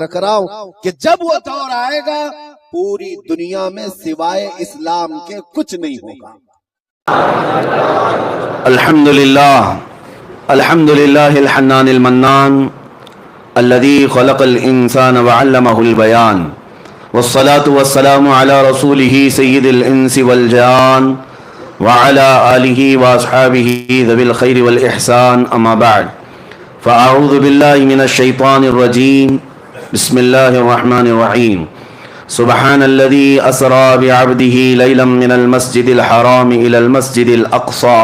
رکھ رہا ہوں کہ جب وہ دور آئے گا پوری دنیا میں سوائے اسلام کے کچھ نہیں ہوگا۔ الحمدللہ الحنان المنان الذي خلق الانسان وعلمه البيان والصلاة والسلام على رسوله سيد الانس والجان وعلى آله واصحابه ذوي الخير والإحسان اما بعد فاعوذ بالله من الشيطان الرجيم بسم الله الرحمن الرحيم سبحان الذي أسرى بعبده ليلا من المسجد الحرام إلى المسجد الأقصى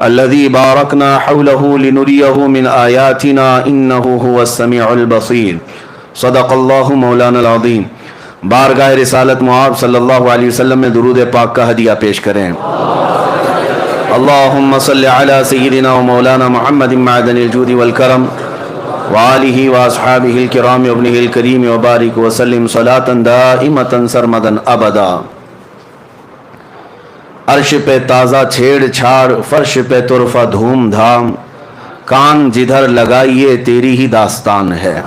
الذي باركنا حوله لنريه من آياتنا إنه هو السميع البصير صدق الله مولانا العظيم۔ بارگاہ رسالت معاب صلی اللہ علیہ وسلم میں درود پاک کا ہدیہ پیش کریں۔ اللہم صلی علی سیدنا و مولانا محمد معدن الجود والکرم وآلہ واصحابہ الکرام وابنہ الکریم وبارک وسلم صلاة دائمة سرمدا ابدا۔ عرش پہ تازہ چھیڑ چھاڑ، فرش پہ طرفہ دھوم دھام، کان جدھر لگائیے تیری ہی داستان ہے۔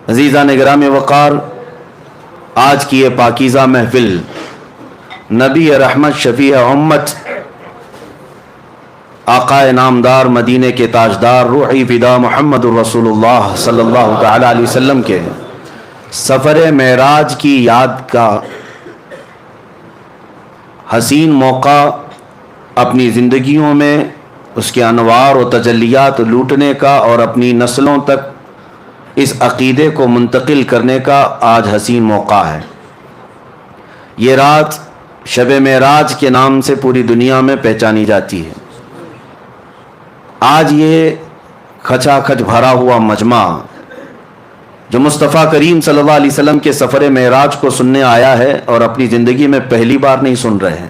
عزیزان گرامی وقار، آج کی یہ پاکیزہ محفل نبی رحمت شفیع امت آقا نامدار مدینے کے تاجدار روحی فدا محمد الرسول اللہ صلی اللہ تعالی علیہ وسلم کے سفر معراج کی یاد کا حسین موقع اپنی زندگیوں میں اس کے انوار و تجلیات لوٹنے کا اور اپنی نسلوں تک اس عقیدے کو منتقل کرنے کا آج حسین موقع ہے۔ یہ رات شب معراج کے نام سے پوری دنیا میں پہچانی جاتی ہے۔ آج یہ کھچا کھچ بھرا ہوا مجمع جو مصطفیٰ کریم صلی اللہ علیہ وسلم کے سفر معراج کو سننے آیا ہے اور اپنی زندگی میں پہلی بار نہیں سن رہے ہیں،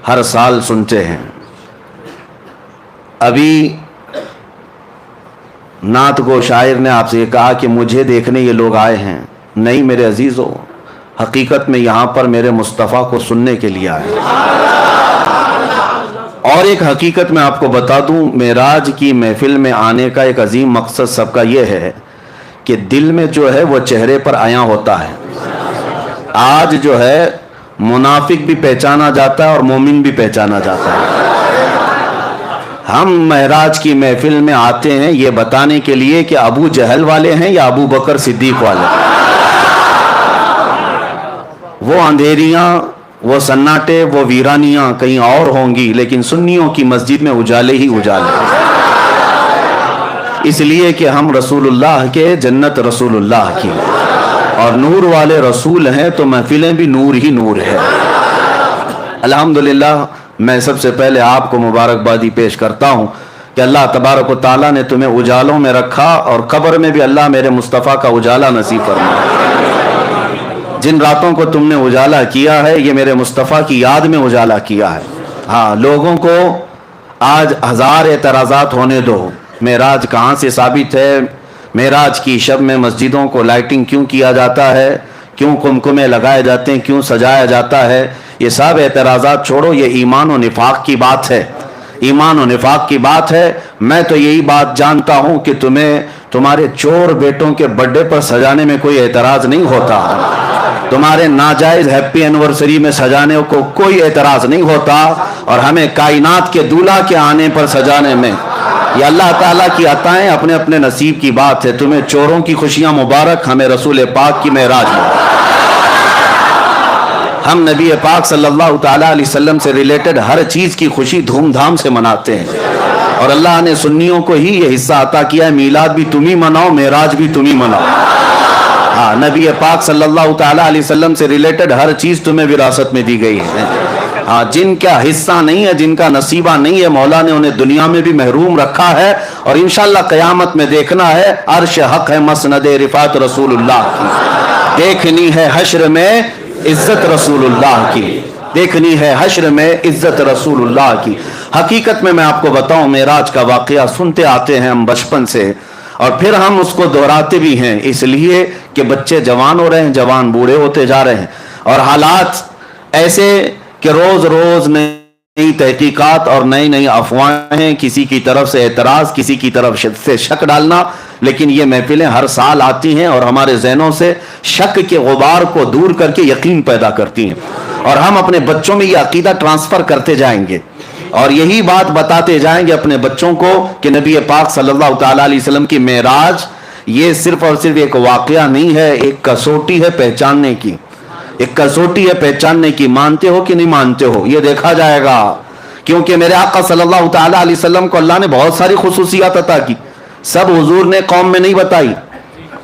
ہر سال سنتے ہیں۔ ابھی نعت گو شاعر نے آپ سے یہ کہا کہ مجھے دیکھنے یہ لوگ آئے ہیں، نہیں میرے عزیزو، حقیقت میں یہاں پر میرے مصطفیٰ کو سننے کے لیے آئے۔ اور ایک حقیقت میں آپ کو بتا دوں، معراج کی محفل میں آنے کا ایک عظیم مقصد سب کا یہ ہے کہ دل میں جو ہے وہ چہرے پر عیاں ہوتا ہے۔ آج جو ہے منافق بھی پہچانا جاتا ہے اور مومن بھی پہچانا جاتا ہے۔ ہم معراج کی محفل میں آتے ہیں یہ بتانے کے لیے کہ ابو جہل والے ہیں یا ابو بکر صدیق والے ہیں۔ وہ اندھیریاں، وہ سناٹے، وہ ویرانیاں کہیں اور ہوں گی، لیکن سنیوں کی مسجد میں اجالے ہی اجالے، اس لیے کہ ہم رسول اللہ کے، جنت رسول اللہ کی، اور نور والے رسول ہیں تو محفلیں بھی نور ہی نور ہے۔ الحمدللہ میں سب سے پہلے آپ کو مبارکبادی پیش کرتا ہوں کہ اللہ تبارک و تعالیٰ نے تمہیں اجالوں میں رکھا اور قبر میں بھی اللہ میرے مصطفیٰ کا اجالا نصیب فرمائے۔ جن راتوں کو تم نے اجالا کیا ہے یہ میرے مصطفیٰ کی یاد میں اجالا کیا ہے۔ ہاں، لوگوں کو آج ہزار اعتراضات ہونے دو، معراج کہاں سے ثابت ہے؟ معراج کی شب میں مسجدوں کو لائٹنگ کیوں کیا جاتا ہے؟ کیوں کمکمے لگائے جاتے ہیں؟ کیوں سجایا جاتا ہے؟ یہ سب اعتراضات چھوڑو، یہ ایمان و نفاق کی بات ہے، ایمان و نفاق کی بات ہے۔ میں تو یہی بات جانتا ہوں کہ تمہیں تمہارے چور بیٹوں کے برتھ ڈے پر سجانے میں کوئی اعتراض نہیں ہوتا، تمہارے ناجائز ہیپی اینیورسری میں سجانے کو کوئی اعتراض نہیں ہوتا، اور ہمیں کائنات کے دولہا کے آنے پر سجانے میں یہ اللہ تعالیٰ کی عطائیں اپنے اپنے نصیب کی بات ہے۔ تمہیں چوروں کی خوشیاں مبارک، ہمیں رسول پاک کی معراج میں ہم نبی پاک صلی اللہ تعالیٰ علیہ وسلم سے ریلیٹڈ ہر چیز کی خوشی دھوم دھام سے مناتے ہیں، اور اللہ نے سنیوں کو ہی یہ حصہ عطا کیا ہے، میلاد بھی تم ہی مناؤ، معراج بھی تم ہی مناؤ۔ ہاں، نبی پاک صلی اللہ تعالیٰ علیہ وسلم سے ریلیٹڈ ہر چیز تمہیں وراثت میں دی گئی ہے۔ ہاں، جن کا حصہ نہیں ہے، جن کا نصیبہ نہیں ہے، مولا نے انہیں دنیا میں بھی محروم رکھا ہے، اور انشاءاللہ قیامت میں دیکھنا ہے۔ عرش حق ہے مسند رفعت رسول اللہ کی، دیکھنی ہے حشر میں عزت رسول اللہ کی، دیکھنی ہے حشر میں عزت رسول اللہ کی۔ حقیقت میں آپ کو بتاؤں، معراج کا واقعہ سنتے آتے ہیں ہم بچپن سے، اور پھر ہم اس کو دہراتے بھی ہیں، اس لیے کہ بچے جوان ہو رہے ہیں، جوان بوڑھے ہوتے جا رہے ہیں، اور حالات ایسے کہ روز روز نئی تحقیقات اور نئی نئی افواہیں، کسی کی طرف سے اعتراض، کسی کی طرف سے شک ڈالنا، لیکن یہ محفلیں ہر سال آتی ہیں اور ہمارے ذہنوں سے شک کے غبار کو دور کر کے یقین پیدا کرتی ہیں، اور ہم اپنے بچوں میں یہ عقیدہ ٹرانسفر کرتے جائیں گے اور یہی بات بتاتے جائیں گے اپنے بچوں کو کہ نبی پاک صلی اللہ تعالیٰ علیہ وسلم کی معراج یہ صرف اور صرف ایک واقعہ نہیں ہے، ایک کسوٹی ہے پہچاننے کی، ایک کسوٹی ہے پہچاننے کی۔ مانتے ہو کہ نہیں مانتے ہو یہ دیکھا جائے گا، کیونکہ میرے آقا صلی اللہ تعالیٰ علیہ وسلم کو اللہ نے بہت ساری خصوصیات عطا کی، سب حضور نے قوم میں نہیں بتائی،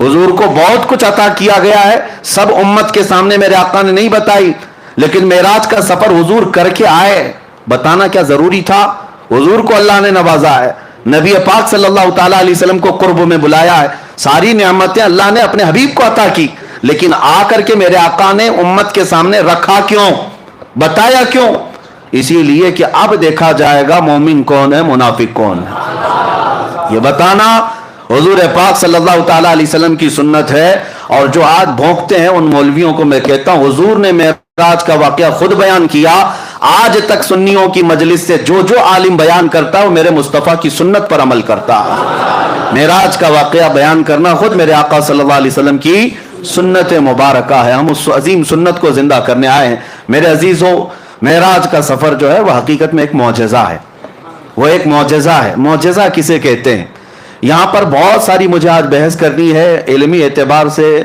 حضور کو بہت کچھ عطا کیا گیا ہے، سب امت کے سامنے میرے آقا نے نہیں بتائی، لیکن معراج کا سفر حضور کر کے آئے، بتانا کیا ضروری تھا؟ حضور کو اللہ نے نوازا ہے، نبی پاک صلی اللہ تعالیٰ علیہ وسلم کو قرب میں بلایا ہے، ساری نعمتیں اللہ نے اپنے حبیب کو عطا کی، لیکن آ کر کے میرے آقا نے امت کے سامنے رکھا کیوں، بتایا کیوں؟ اسی لیے کہ اب دیکھا جائے گا مومن کون ہے، منافق کون ہے، یہ بتانا حضور پاک صلی اللہ تعالیٰ علیہ وسلم کی سنت ہے۔ اور جو آج بھونکتے ہیں ان مولویوں کو میں کہتا ہوں، حضور نے معراج کا واقعہ خود بیان کیا، آج تک سنیوں کی مجلس سے جو عالم بیان کرتا ہے وہ میرے مصطفیٰ کی سنت پر عمل کرتا ہے۔ معراج کا واقعہ بیان کرنا خود میرے آقا صلی اللہ علیہ وسلم کی سنت مبارکہ ہے، ہم اس عظیم سنت کو زندہ کرنے آئے ہیں۔ میرے عزیزوں، معراج کا سفر جو ہے وہ حقیقت میں ایک معجزہ ہے، وہ ایک معجزہ ہے۔ معجزہ کسے کہتے ہیں؟ یہاں پر بہت ساری مجھے آج بحث کرنی ہے علمی اعتبار سے،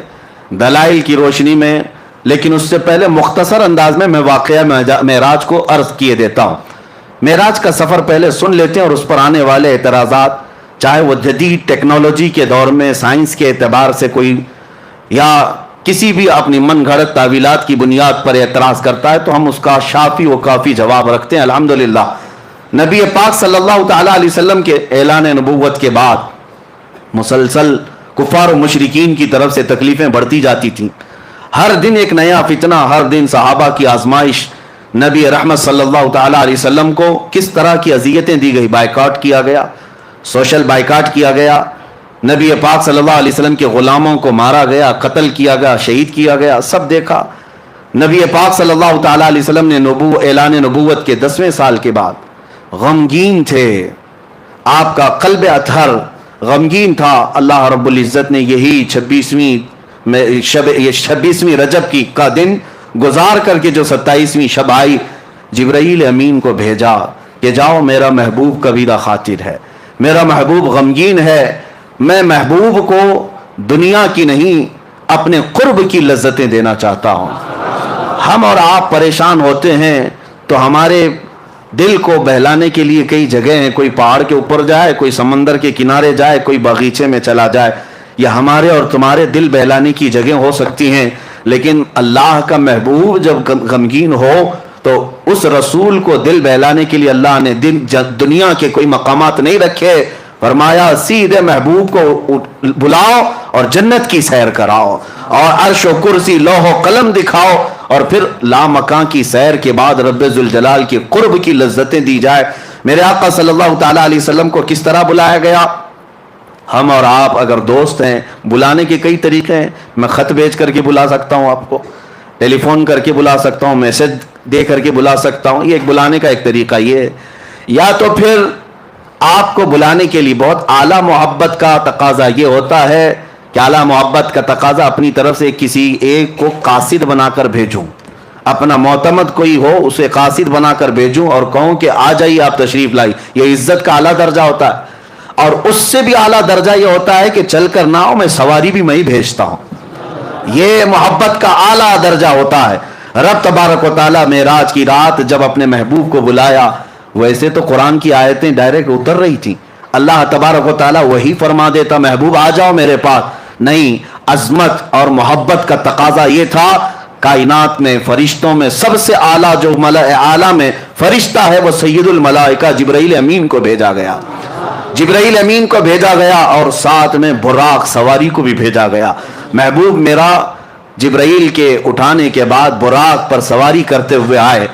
دلائل کی روشنی میں، لیکن اس سے پہلے مختصر انداز میں واقعہ معراج کو عرض کیے دیتا ہوں۔ معراج کا سفر پہلے سن لیتے ہیں اور اس پر آنے والے اعتراضات، چاہے وہ جدید ٹیکنالوجی کے دور میں سائنس کے اعتبار سے کوئی یا کسی بھی اپنی من گھڑت تعویلات کی بنیاد پر اعتراض کرتا ہے تو ہم اس کا شافی و کافی جواب رکھتے ہیں۔ الحمدللہ نبی پاک صلی اللہ تعالیٰ علیہ وسلم کے اعلان نبوت کے بعد مسلسل کفار و مشرکین کی طرف سے تکلیفیں بڑھتی جاتی تھیں، ہر دن ایک نیا فتنہ، ہر دن صحابہ کی آزمائش۔ نبی رحمت صلی اللہ تعالیٰ علیہ وسلم کو کس طرح کی اذیتیں دی گئی، بائیکاٹ کیا گیا، سوشل بائیکاٹ کیا گیا، نبی پاک صلی اللہ علیہ وسلم کے غلاموں کو مارا گیا، قتل کیا گیا، شہید کیا گیا، سب دیکھا۔ نبی پاک صلی اللہ تعالیٰ علیہ وسلم نے اعلان نبوت کے 10ویں سال کے بعد غمگین تھے، آپ کا قلب اطہر غمگین تھا۔ اللہ رب العزت نے یہی 26ویں رجب کا دن گزار کر کے جو 27ویں شب آئی، جبرائیل امین کو بھیجا کہ جاؤ، میرا محبوب کبیرہ خاطر ہے، میرا محبوب غمگین ہے، میں محبوب کو دنیا کی نہیں اپنے قرب کی لذتیں دینا چاہتا ہوں۔ ہم اور آپ پریشان ہوتے ہیں تو ہمارے دل کو بہلانے کے لیے کئی جگہ ہیں، کوئی پہاڑ کے اوپر جائے، کوئی سمندر کے کنارے جائے، کوئی باغیچے میں چلا جائے، یہ ہمارے اور تمہارے دل بہلانے کی جگہ ہو سکتی ہیں، لیکن اللہ کا محبوب جب غمگین ہو تو اس رسول کو دل بہلانے کے لیے اللہ نے دنیا کے کوئی مقامات نہیں رکھے، فرمایا سیدھے محبوب کو بلاؤ اور جنت کی سیر کراؤ اور عرش و کرسی لوح و قلم دکھاؤ، اور پھر لامکاں کی سیر کے بعد رب ذوالجلال کی قرب کی لذتیں دی جائے۔ میرے آقا صلی اللہ تعالیٰ علیہ وسلم کو کس طرح بلایا گیا؟ ہم اور آپ اگر دوست ہیں، بلانے کے کئی طریقے ہیں، میں خط بھیج کر کے بلا سکتا ہوں آپ کو، ٹیلی فون کر کے بلا سکتا ہوں، میسج دے کر کے بلا سکتا ہوں، یہ ایک بلانے کا ایک طریقہ یہ ہے۔ یا تو پھر آپ کو بلانے کے لیے بہت اعلیٰ محبت کا تقاضا یہ ہوتا ہے کہ اعلیٰ محبت کا تقاضا اپنی طرف سے کسی ایک کو قاصد بنا کر بھیجوں، اپنا معتمد کوئی ہو اسے قاصد بنا کر بھیجوں اور کہوں کہ آ جائیے، آپ تشریف لائی، یہ عزت کا اعلیٰ درجہ ہوتا ہے۔ اور اس سے بھی اعلیٰ درجہ یہ ہوتا ہے کہ چل کر نہ ہو، میں سواری بھی میں ہی بھیجتا ہوں، یہ محبت کا اعلیٰ درجہ ہوتا ہے۔ رب تبارک و تعالیٰ معراج کی رات جب اپنے محبوب کو بلایا، ویسے تو قرآن کی آیتیں ڈائریکٹ اتر رہی تھیں، اللہ تبارک و تعالیٰ وہی فرما دیتا محبوب آ جاؤ میرے پاس، نہیں، عظمت اور محبت کا تقاضا یہ تھا، کائنات میں فرشتوں میں سب سے اعلیٰ جو ملائکہ اعلیٰ میں فرشتہ ہے وہ سید الملائکہ جبرائیل امین کو بھیجا گیا، جبرائیل امین کو بھیجا گیا، اور ساتھ میں براق سواری کو بھی بھیجا گیا۔ محبوب میرا جبرائیل کے اٹھانے کے بعد براق پر سواری کرتے ہوئے آئے،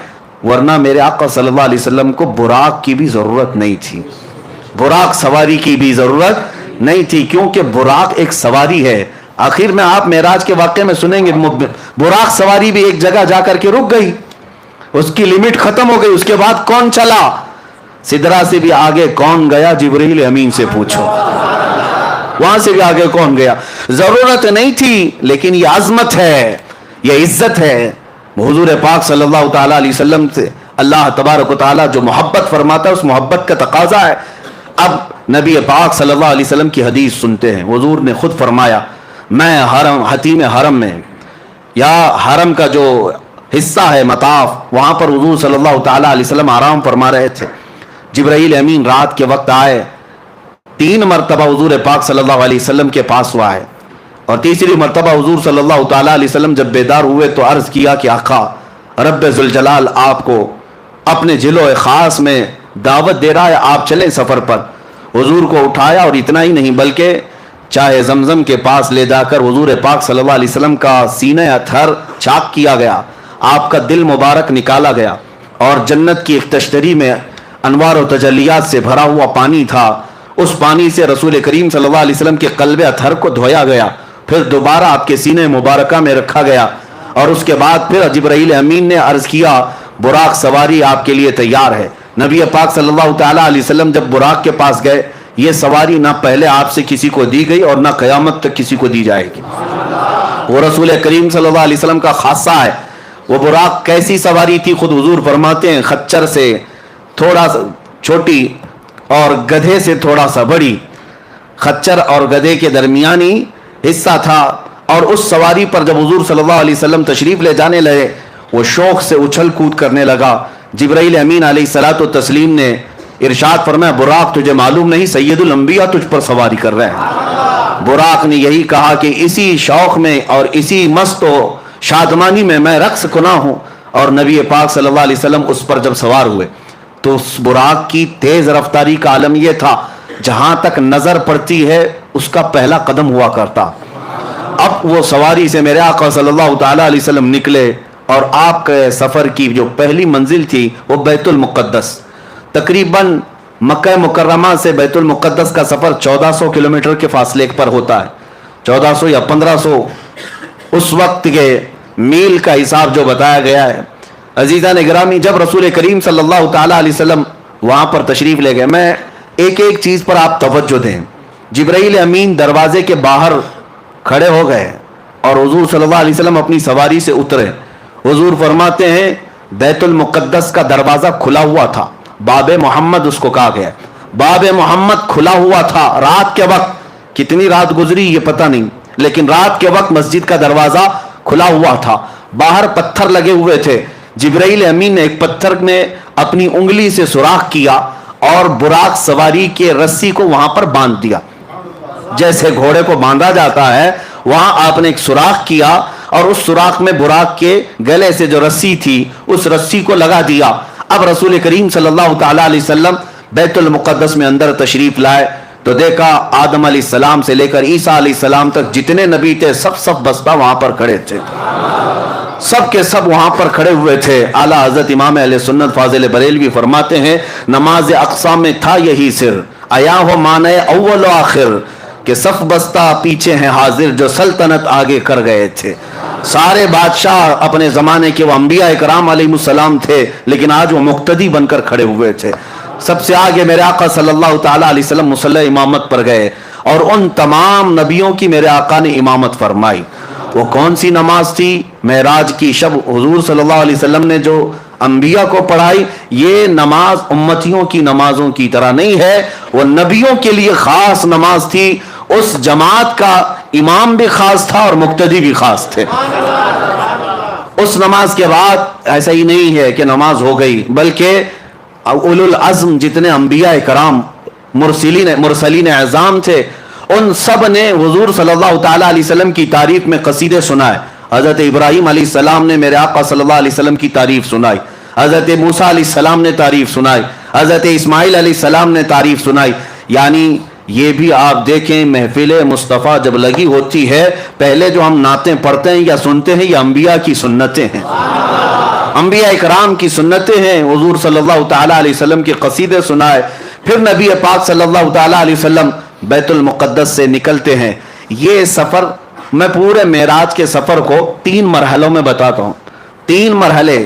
ورنہ میرے آقا صلی اللہ علیہ وسلم کو براق کی بھی ضرورت نہیں تھی، براق سواری کی بھی ضرورت نہیں تھی، کیونکہ براق ایک سواری ہے۔ آخر میں آپ معراج کے واقعے میں سنیں گے، براق سواری بھی ایک جگہ جا کر کے رک گئی، اس کی لمٹ ختم ہو گئی. اس کے بعد کون چلا؟ سدرا سے بھی آگے کون گیا؟ جبرائیل امین سے پوچھو. وہاں سے بھی آگے کون گیا؟ ضرورت نہیں تھی، لیکن یہ عظمت ہے، یہ عزت ہے. حضور پاک صلی اللہ تعالی علیہ وسلم سے اللہ تبارک و تعالی جو محبت فرماتا ہے، اس محبت کا تقاضا ہے. اب نبی پاک صلی اللہ علیہ وسلم کی حدیث سنتے ہیں. حضور نے خود فرمایا، میں حتیم حرم میں یا حرم کا جو حصہ ہے مطاف، وہاں پر حضور صلی اللہ تعالی علیہ وسلم آرام فرما رہے تھے. جبرائیل امین رات کے وقت آئے. 3 مرتبہ حضور پاک صلی اللہ علیہ وسلم کے پاس وہ آئے، اور تیسری مرتبہ حضور صلی اللہ تعالی علیہ وسلم جب بیدار ہوئے تو عرض کیا کہ آقا رب ذوالجلال آپ کو اپنے جلوہ خاص میں دعوت دے رہا ہے، آپ چلیں سفر پر. حضور کو اٹھایا، اور اتنا ہی نہیں بلکہ چاہے زمزم کے پاس لے جا کر حضور پاک صلی اللہ علیہ وسلم کا سینہ اطہر چاک کیا گیا، آپ کا دل مبارک نکالا گیا، اور جنت کی ایک تشتری میں انوار و تجلیات سے بھرا ہوا پانی تھا. اس پانی سے رسول کریم صلی اللہ علیہ وسلم کے قلب اطہر کو دھویا گیا، پھر دوبارہ آپ کے سینہ مبارکہ میں رکھا گیا. اور اس کے بعد پھر جبرائیل امین نے عرض کیا براق سواری آپ کے لیے تیار ہے. نبی پاک صلی اللہ تعالی علیہ وسلم جب براق کے پاس گئے، یہ سواری نہ پہلے آپ سے کسی کو دی گئی اور نہ قیامت تک کسی کو دی جائے گی. وہ رسول کریم صلی اللہ علیہ وسلم کا خاصہ ہے. وہ براق کیسی سواری تھی؟ خود حضور فرماتے ہیں خچر سے تھوڑا سا چھوٹی اور گدھے سے تھوڑا سا بڑی. خچر اور گدھے کے درمیانی حصہ تھا. اور اس سواری پر جب حضور صلی اللہ علیہ وسلم تشریف لے جانے لگے، وہ شوق سے اچھل کود کرنے لگا. جبرائیل امین علیہ الصلوۃ والتسلیم نے ارشاد فرمایا براق تجھے معلوم نہیں سید الانبیاء تجھ پر سواری کر رہے ہیں. براق نے یہی کہا کہ اسی شوق میں اور اسی مست و شادمانی میں میں رقص کنا ہوں. اور نبی پاک صلی اللہ علیہ وسلم اس پر جب سوار ہوئے تو اس براق کی تیز رفتاری کا عالم یہ تھا جہاں تک نظر پڑتی ہے اس کا پہلا قدم ہوا کرتا. اب وہ سواری سے میرے آقا صلی اللہ تعالی علیہ وسلم نکلے، اور آپ کے سفر کی جو پہلی منزل تھی وہ بیت المقدس. تقریباً مکہ مکرمہ سے بیت المقدس کا سفر 1400 کلومیٹر کے فاصلے پر ہوتا ہے. 1400 یا 1500 اس وقت کے میل کا حساب جو بتایا گیا ہے. عزیزان گرامی، جب رسول کریم صلی اللہ تعالی علیہ وسلم وہاں پر تشریف لے گئے، میں ایک ایک چیز پر آپ توجہ دیں. جبرائیل امین دروازے کے باہر کھڑے ہو گئے اور حضور صلی اللہ علیہ وسلم اپنی سواری سے اترے. حضور فرماتے ہیں بیت المقدس کا دروازہ کھلا ہوا تھا، باب محمد اس کو کہا گیا. باب محمد کھلا ہوا تھا. رات کے وقت، کتنی رات گزری یہ پتہ نہیں، لیکن رات کے وقت مسجد کا دروازہ کھلا ہوا تھا. باہر پتھر لگے ہوئے تھے. جبرائیل امین نے ایک پتھر میں اپنی انگلی سے سوراخ کیا اور براق سواری کے رسی کو وہاں پر باندھ دیا. جیسے گھوڑے کو باندھا جاتا ہے، وہاں آپ نے ایک سوراخ کیا اور اس سوراخ میں براق کے گلے سے جو رسی تھی اس رسی کو لگا دیا. اب رسول کریم صلی اللہ تعالی علیہ وسلم بیت المقدس میں اندر تشریف لائے تو دیکھا آدم علیہ السلام سے لے کر عیسیٰ علیہ السلام تک جتنے نبی تھے سب بستہ وہاں پر کھڑے تھے. سب کے سب وہاں پر کھڑے ہوئے تھے. اعلیٰ حضرت امام اہل سنت فاضل بریلوی فرماتے ہیں نماز اقصا میں تھا یہی سر، آیا ہو معنی اول و آخر، کہ صف بستہ پیچھے ہیں حاضر جو سلطنت آگے کر گئے تھے. سارے بادشاہ اپنے زمانے کے وہ انبیاء اکرام علیہ السلام تھے، لیکن آج وہ مقتدی بن کر کھڑے ہوئے تھے. سب سے آگے میرے آقا صلی اللہ تعالی علیہ وسلم مصلی امامت پر گئے اور ان تمام نبیوں کی میرے آقا نے امامت فرمائی. وہ کون سی نماز تھی؟ معراج کی شب حضور صلی اللہ علیہ وسلم نے جو انبیاء کو پڑھائی، یہ نماز امتیوں کی نمازوں کی طرح نہیں ہے، وہ نبیوں کے لیے خاص نماز تھی. اس جماعت کا امام بھی خاص تھا اور مقتدی بھی خاص تھے. اس نماز کے بعد ایسا ہی نہیں ہے کہ نماز ہو گئی، بلکہ اولو العزم جتنے انبیاء کرام مرسلین اعظام تھے ان سب نے حضور صلی اللہ تعالی علیہ وسلم کی تعریف میں قصیدے سنائے. حضرت ابراہیم علیہ السلام نے میرے آقا صلی اللہ علیہ وسلم کی تعریف سنائی، حضرت موسیٰ علیہ السلام نے تعریف سنائی، حضرت اسماعیل علیہ السلام نے تعریف سنائی. یعنی یہ بھی آپ دیکھیں محفل مصطفیٰ جب لگی ہوتی ہے، پہلے جو ہم نعتیں پڑھتے ہیں یا سنتے ہیں یہ انبیاء کی سنتیں ہیں، انبیاء اکرام کی سنتیں ہیں. حضور صلی اللہ تعالی علیہ وسلم کے قصیدے سنائے. پھر نبی پاک صلی اللہ تعالی علیہ وسلم بیت المقدس سے نکلتے ہیں. یہ سفر میں پورے معراج کے سفر کو 3 مرحلوں میں بتاتا ہوں. 3 مرحلے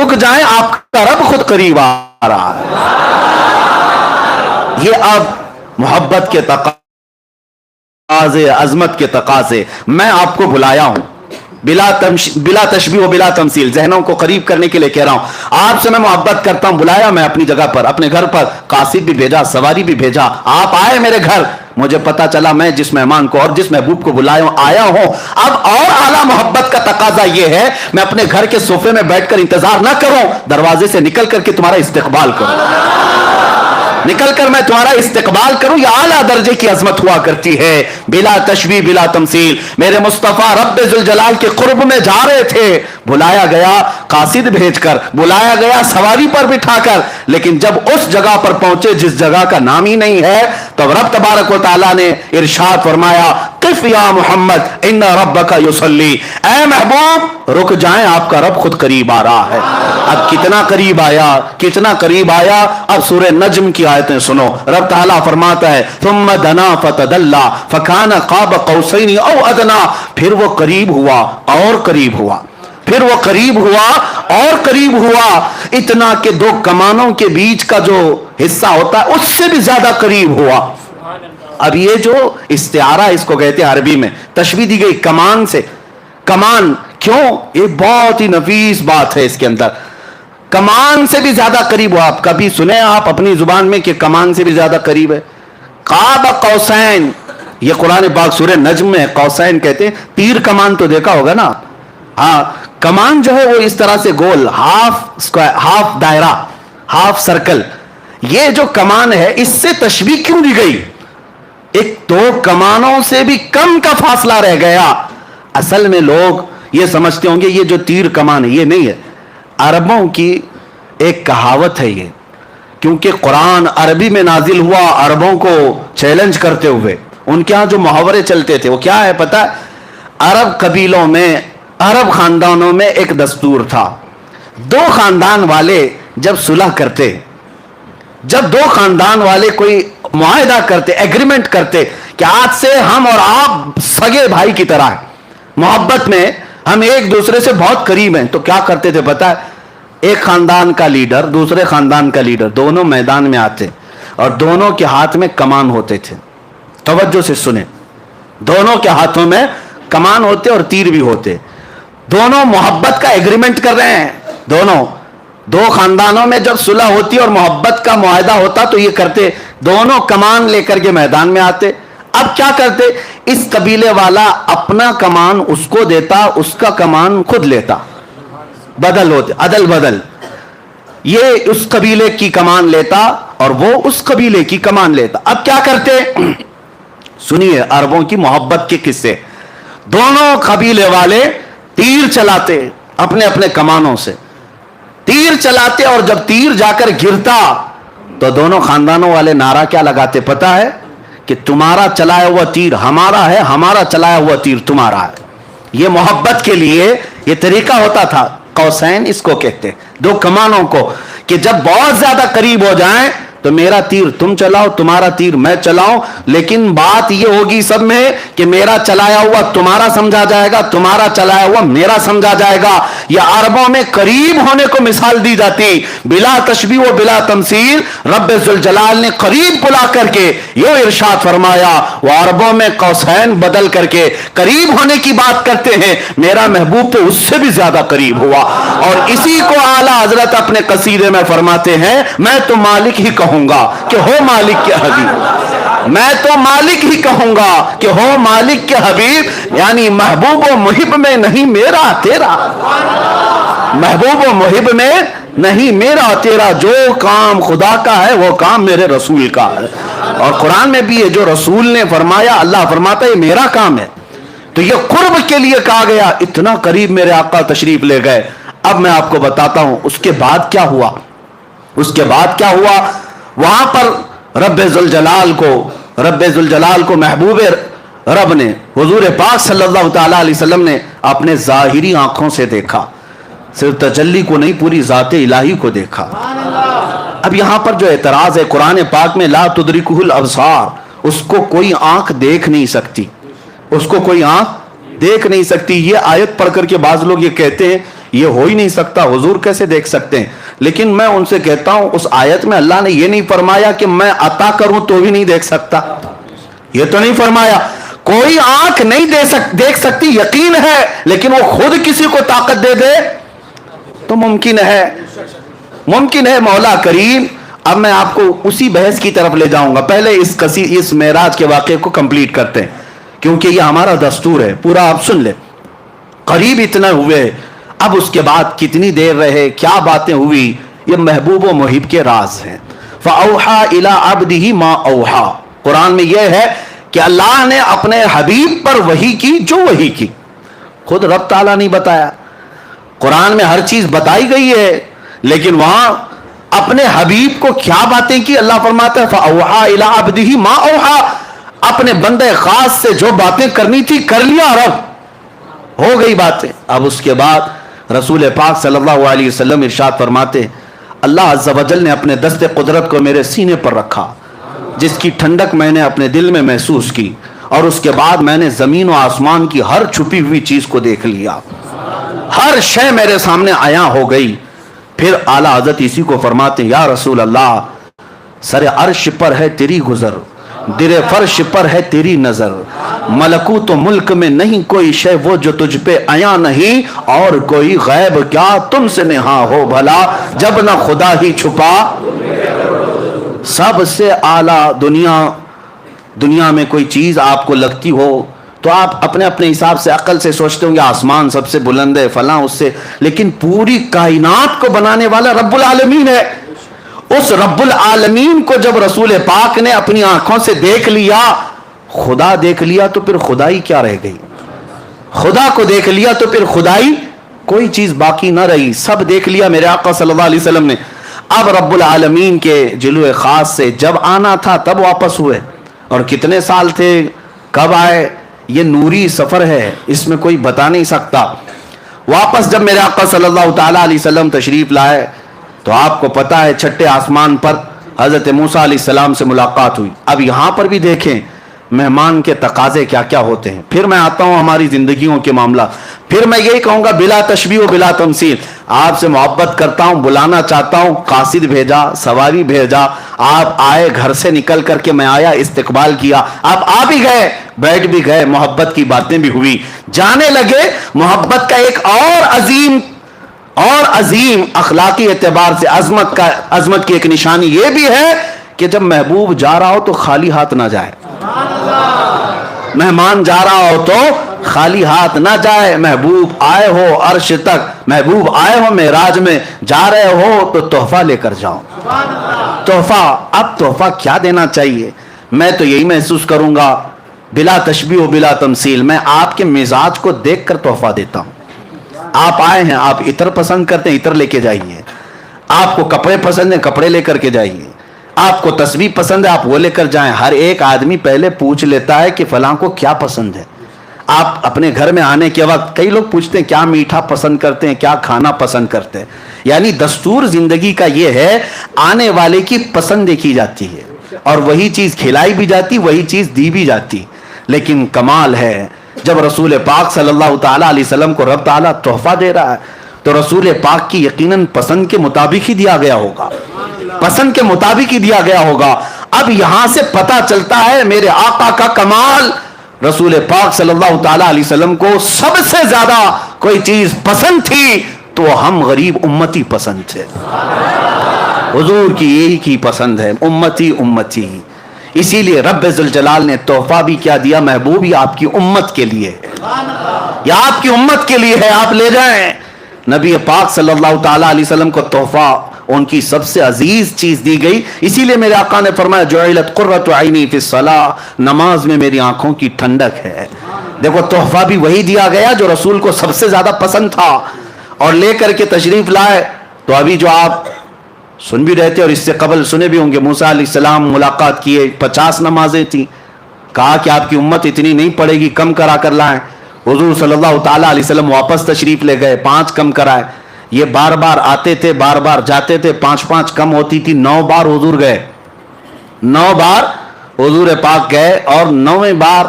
رک جائیں آپ کا رب خود قریب آ رہا ہے. یہ اب محبت کے تقاضے، عظمت کے تقاضے، میں آپ کو بلایا ہوں بلا تشبیہ و بلا تمثیل، ذہنوں کو قریب کرنے کے لیے کہہ رہا ہوں. آپ سے میں محبت کرتا ہوں، بلایا میں اپنی جگہ پر، اپنے گھر پر قاصد بھی بھیجا، سواری بھی بھیجا، آپ آئے میرے گھر. مجھے پتا چلا میں جس مہمان کو اور جس محبوب کو بلایا ہوں آیا ہوں. اب اور اعلیٰ محبت کا تقاضا یہ ہے میں اپنے گھر کے صوفے میں بیٹھ کر انتظار نہ کروں، دروازے سے نکل کر کے تمہارا استقبال کروں، نکل کر میں تمہارا استقبال کروں. یہ اعلیٰ درجے کی عظمت ہوا کرتی ہے. بلا تشبیہ بلا تمثیل. میرے مصطفیٰ رب ذوالجلال کے قرب میں جا رہے تھے، بلایا گیا قاصد بھیج کر، بلایا گیا سواری پر بٹھا کر، لیکن جب اس جگہ پر پہنچے جس جگہ کا نام ہی نہیں ہے تو رب تبارک و تعالیٰ نے ارشاد فرمایا قف یا محمد ان ربک یصلی، اے محبوب رک جائیں آپ کا رب خود قریب آ رہا ہے. اب کتنا قریب آیا، کتنا قریب آیا. اب سورہ نجم کی آیتیں سنو. رب تعالیٰ فرماتا ہے ثم دنا فتدلی فکان قاب قوسین او ادنا، پھر وہ قریب ہوا اور قریب ہوا، پھر وہ قریب ہوا اور قریب ہوا، اتنا کہ دو کمانوں کے بیچ کا جو حصہ ہوتا ہے اس سے بھی زیادہ قریب ہوا. اب یہ جو استعارہ اس کو کہتے ہیں عربی میں، تشبیہ دی گئی کمان سے. کمان کیوں؟ یہ بہت ہی نفیس بات ہے اس کے اندر. کمان سے بھی زیادہ قریب ہوا. آپ کبھی سنے آپ اپنی زبان میں کہ کمان سے بھی زیادہ قریب ہے؟ قاب قوسین، یہ قرآن پاک سورہ نجم میں قوسین کہتے ہیں. تیر کمان تو دیکھا ہوگا نا. ہاں، کمان جو ہے وہ اس طرح سے گول، ہاف دائرہ، ہاف سرکل. یہ جو کمان ہے اس سے تشبیہ کیوں دی گئی؟ ایک دو کمانوں سے بھی کم کا فاصلہ رہ گیا. اصل میں لوگ یہ سمجھتے ہوں گے یہ جو تیر کمان ہے یہ نہیں ہے. عربوں کی ایک کہاوت ہے یہ، کیونکہ قرآن عربی میں نازل ہوا عربوں کو چیلنج کرتے ہوئے. ان کے ہاں جو محاورے چلتے تھے وہ کیا ہے پتہ ہے؟ عرب قبیلوں میں، عرب خاندانوں میں ایک دستور تھا. دو خاندان والے جب صلح کرتے، جب دو خاندان والے کوئی معاہدہ کرتے، ایگریمنٹ کرتے کہ آج سے ہم اور آپ سگے بھائی کی طرح ہیں، محبت میں ہم ایک دوسرے سے بہت قریب ہیں، تو کیا کرتے تھے پتہ ہے؟ ایک خاندان کا لیڈر دوسرے خاندان کا لیڈر دونوں میدان میں آتے اور دونوں کے ہاتھ میں کمان ہوتے تھے. توجہ سے سنیں، دونوں کے ہاتھوں میں کمان ہوتے اور تیر بھی ہوتے. دونوں محبت کا ایگریمنٹ کر رہے ہیں. دو خاندانوں میں جب صلح ہوتی اور محبت کا معاہدہ ہوتا تو یہ کرتے، دونوں کمان لے کر کے میدان میں آتے. اب کیا کرتے؟ اس قبیلے والا اپنا کمان اس کو دیتا، اس کا کمان خود لیتا، بدل ہوتے، عدل بدل. یہ اس قبیلے کی کمان لیتا اور وہ اس قبیلے کی کمان لیتا. اب کیا کرتے؟ سنیے عربوں کی محبت کے قصے. دونوں قبیلے والے تیر چلاتے، اپنے اپنے کمانوں سے تیر چلاتے، اور جب تیر جا کر گرتا تو دونوں خاندانوں والے نعرہ کیا لگاتے پتہ ہے؟ کہ تمہارا چلایا ہوا تیر ہمارا ہے، ہمارا چلایا ہوا تیر تمہارا ہے. یہ محبت کے لیے یہ طریقہ ہوتا تھا. قوسین اس کو کہتے، دو کمانوں کو، کہ جب بہت زیادہ قریب ہو جائیں تو میرا تیر تم چلاؤ، تمہارا تیر میں چلاؤں، لیکن بات یہ ہوگی سب میں کہ میرا چلایا ہوا تمہارا سمجھا جائے گا، تمہارا چلایا ہوا میرا سمجھا جائے گا. یہ عربوں میں قریب ہونے کو مثال دی جاتی. بلا تشبیہ و بلا تمثیل رب ذوالجلال نے قریب بلا کر کے یہ ارشاد فرمایا. وہ عربوں میں قوسین بدل کر کے قریب ہونے کی بات کرتے ہیں، میرا محبوب تو اس سے بھی زیادہ قریب ہوا. اور اسی کو اعلیٰ حضرت اپنے قصیدے میں فرماتے ہیں میں تو مالک ہی کہوں گا کہ ہو مالک کے حبیب، میں تو مالک ہی کہوں گا کہ ہو مالک کے حبیب. یعنی محبوب و محب میں نہیں میرا تیرا، محبوب و محب میں نہیں میرا تیرا، جو کام خدا کا ہے وہ کام میرے رسول کا ہے. اور قرآن میں بھی ہے جو رسول نے فرمایا، اللہ فرماتا ہے یہ میرا کام ہے. تو یہ قرب کے لیے کہا گیا، اتنا قریب میرے آقا تشریف لے گئے. اب میں آپ کو بتاتا ہوں اس کے بعد کیا ہوا. اس کے بعد کیا ہوا؟ وہاں پر رب ذوالجلال کو محبوب رب نے، حضور پاک صلی اللہ تعالی علیہ وسلم نے اپنے ظاہری آنکھوں سے دیکھا، صرف تجلی کو نہیں پوری ذات الہی کو دیکھا. اب یہاں پر جو اعتراض ہے قرآن پاک میں لا تدرکہ الابصار، اس کو کوئی آنکھ دیکھ نہیں سکتی، اس کو کوئی آنکھ دیکھ نہیں سکتی. یہ آیت پڑھ کر کے بعض لوگ یہ کہتے ہیں یہ ہو ہی نہیں سکتا، حضور کیسے دیکھ سکتے ہیں؟ لیکن میں ان سے کہتا ہوں اس آیت میں اللہ نے یہ نہیں فرمایا کہ میں عطا کروں تو بھی نہیں دیکھ سکتا، یہ تو نہیں فرمایا۔ کوئی آنکھ نہیں دیکھ سکتی یقین ہے، لیکن وہ خود کسی کو طاقت دے دے تو ممکن ہے، ممکن ہے مولا کریم۔ اب میں آپ کو اسی بحث کی طرف لے جاؤں گا، پہلے اس معراج کے واقعے کو کمپلیٹ کرتے ہیں کیونکہ یہ ہمارا دستور ہے، پورا آپ سن لیں۔ قریب اتنا ہوئے، اب اس کے بعد کتنی دیر رہے، کیا باتیں ہوئی، یہ محبوب و محب کے راز ہیں۔ فَأَوْحَى إِلَىٰ عَبْدِهِ مَا أَوْحَى، قرآن میں یہ ہے کہ اللہ نے اپنے حبیب پر وحی کی جو وحی کی، خود رب تعالیٰ نہیں بتایا۔ قرآن میں ہر چیز بتائی گئی ہے، لیکن وہاں اپنے حبیب کو کیا باتیں کی، اللہ فرماتا ہے فَأَوْحَى إِلَىٰ عَبْدِهِ مَا أَوْحَى، اپنے بندے خاص سے جو باتیں کرنی تھی کر لیا، رب ہو گئی باتیں۔ اب اس کے بعد رسول پاک صلی اللہ علیہ وسلم ارشاد فرماتے اللہ عز و جل نے اپنے دست قدرت کو میرے سینے پر رکھا، جس کی ٹھنڈک میں نے اپنے دل میں محسوس کی، اور اس کے بعد میں نے زمین و آسمان کی ہر چھپی ہوئی چیز کو دیکھ لیا، ہر شے میرے سامنے عیاں ہو گئی۔ پھر اعلیٰ حضرت اسی کو فرماتے ہیں یا رسول اللہ، سر عرش پر ہے تیری گزر، در فرش پر ہے تیری نظر، ملکوت و ملک میں نہیں کوئی شے وہ جو تجھ پہ عیاں نہیں، اور کوئی غیب کیا تم سے نہاں ہو بھلا، جب نہ خدا ہی چھپا۔ سب سے اعلیٰ دنیا میں کوئی چیز آپ کو لگتی ہو تو آپ اپنے حساب سے عقل سے سوچتے ہوں گے آسمان سب سے بلند ہے فلاں اس سے، لیکن پوری کائنات کو بنانے والا رب العالمین ہے۔ اس رب العالمین کو جب رسول پاک نے اپنی آنکھوں سے دیکھ لیا، خدا دیکھ لیا تو پھر خدائی کیا رہ گئی؟ خدا کو دیکھ لیا تو پھر خدائی کوئی چیز باقی نہ رہی، سب دیکھ لیا میرے آقا صلی اللہ علیہ وسلم نے۔ اب رب العالمین کے جلوے خاص سے جب آنا تھا تب واپس ہوئے، اور کتنے سال تھے، کب آئے، یہ نوری سفر ہے، اس میں کوئی بتا نہیں سکتا۔ واپس جب میرے آقا صلی اللہ تعالیٰ علیہ وسلم تشریف لائے تو آپ کو پتا ہے چھٹے آسمان پر حضرت موسیٰ علیہ السلام سے ملاقات ہوئی۔ اب یہاں پر بھی دیکھیں مہمان کے تقاضے کیا کیا ہوتے ہیں۔ پھر میں آتا ہوں ہماری زندگیوں کے معاملہ، پھر میں یہی کہوں گا بلا تشبیہ و بلا تمثیل، آپ سے محبت کرتا ہوں، بلانا چاہتا ہوں، قاصد بھیجا، سواری بھیجا، آپ آئے، گھر سے نکل کر کے میں آیا، استقبال کیا، آپ آ بھی گئے، بیٹھ بھی گئے، محبت کی باتیں بھی ہوئی، جانے لگے۔ محبت کا ایک اور عظیم اخلاقی اعتبار سے عظمت کی ایک نشانی یہ بھی ہے کہ جب محبوب جا رہا ہو تو خالی ہاتھ نہ جائے، مہمان جا رہا ہو تو خالی ہاتھ نہ جائے۔ محبوب آئے ہو عرش تک، محبوب آئے ہو معراج میں، جا رہے ہو تو تحفہ لے کر جاؤ۔ تحفہ، اب تحفہ کیا دینا چاہیے؟ میں تو یہی محسوس کروں گا بلا تشبیہ و بلا تمثیل، میں آپ کے مزاج کو دیکھ کر تحفہ دیتا ہوں۔ آپ آئے ہیں، آپ عطر پسند کرتے ہیں، عطر لے کے جائیے۔ آپ کو کپڑے پسند ہیں، کپڑے لے کر کے جائیے۔ آپ کو تسبیح پسند ہے، آپ وہ لے کر جائیں۔ ہر ایک آدمی پہلے پوچھ لیتا ہے کہ فلاں کو کیا پسند ہے۔ آپ اپنے گھر میں آنے کے وقت کئی لوگ پوچھتے ہیں کیا میٹھا پسند کرتے ہیں، کیا کھانا پسند کرتے ہیں۔ یعنی دستور زندگی کا یہ ہے، آنے والے کی پسند دیکھی جاتی ہے، اور وہی چیز کھلائی بھی جاتی، وہی چیز دی بھی جاتی۔ لیکن کمال ہے جب رسول پاک صلی اللہ تعالیٰ علیہ وسلم کو رب تعالیٰ تحفہ دے رہا ہے تو رسول پاک کی یقیناً پسند کے مطابق ہی دیا گیا ہوگا، پسند کے مطابق ہی دیا گیا ہوگا۔ اب یہاں سے پتہ چلتا ہے میرے آقا کا کمال، رسول پاک صلی اللہ تعالیٰ علیہ وسلم کو سب سے زیادہ کوئی چیز پسند تھی تو ہم غریب امتی پسند تھے۔ حضور کی یہی کی پسند ہے، امتی امتی۔ اسی لیے رب ذوالجلال نے تحفہ بھی کیا دیا، محبوب ہی آپ کی امت کے لیے ہے، یا آپ کی امت کے لیے ہے، آپ لے جائیں۔ نبی پاک صلی اللہ تعالیٰ علیہ وسلم کو تحفہ ان کی سب سے عزیز چیز دی گئی۔ اسی لیے میرے آقا نے فرمایا جعلت قرۃ عینی فی الصلاۃ، نماز میں میری آنکھوں کی ٹھنڈک ہے۔ دیکھو تحفہ بھی وہی دیا گیا جو رسول کو سب سے زیادہ پسند تھا، اور لے کر کے تشریف لائے۔ تو ابھی جو آپ سن بھی رہتے اور اس سے قبل سنے بھی ہوں گے، موسیٰ علیہ السلام ملاقات کیے، 50 نمازیں تھیں، کہا کہ آپ کی امت اتنی نہیں پڑے گی، کم کرا کر لائیں۔ حضور صلی اللہ تعالیٰ علیہ وسلم واپس تشریف لے گئے، 5 کم کرائے۔ یہ بار بار آتے تھے، بار بار جاتے تھے، 5 کم ہوتی تھی، 9 بار حضور گئے، 9 بار حضور پاک گئے، اور 9ویں بار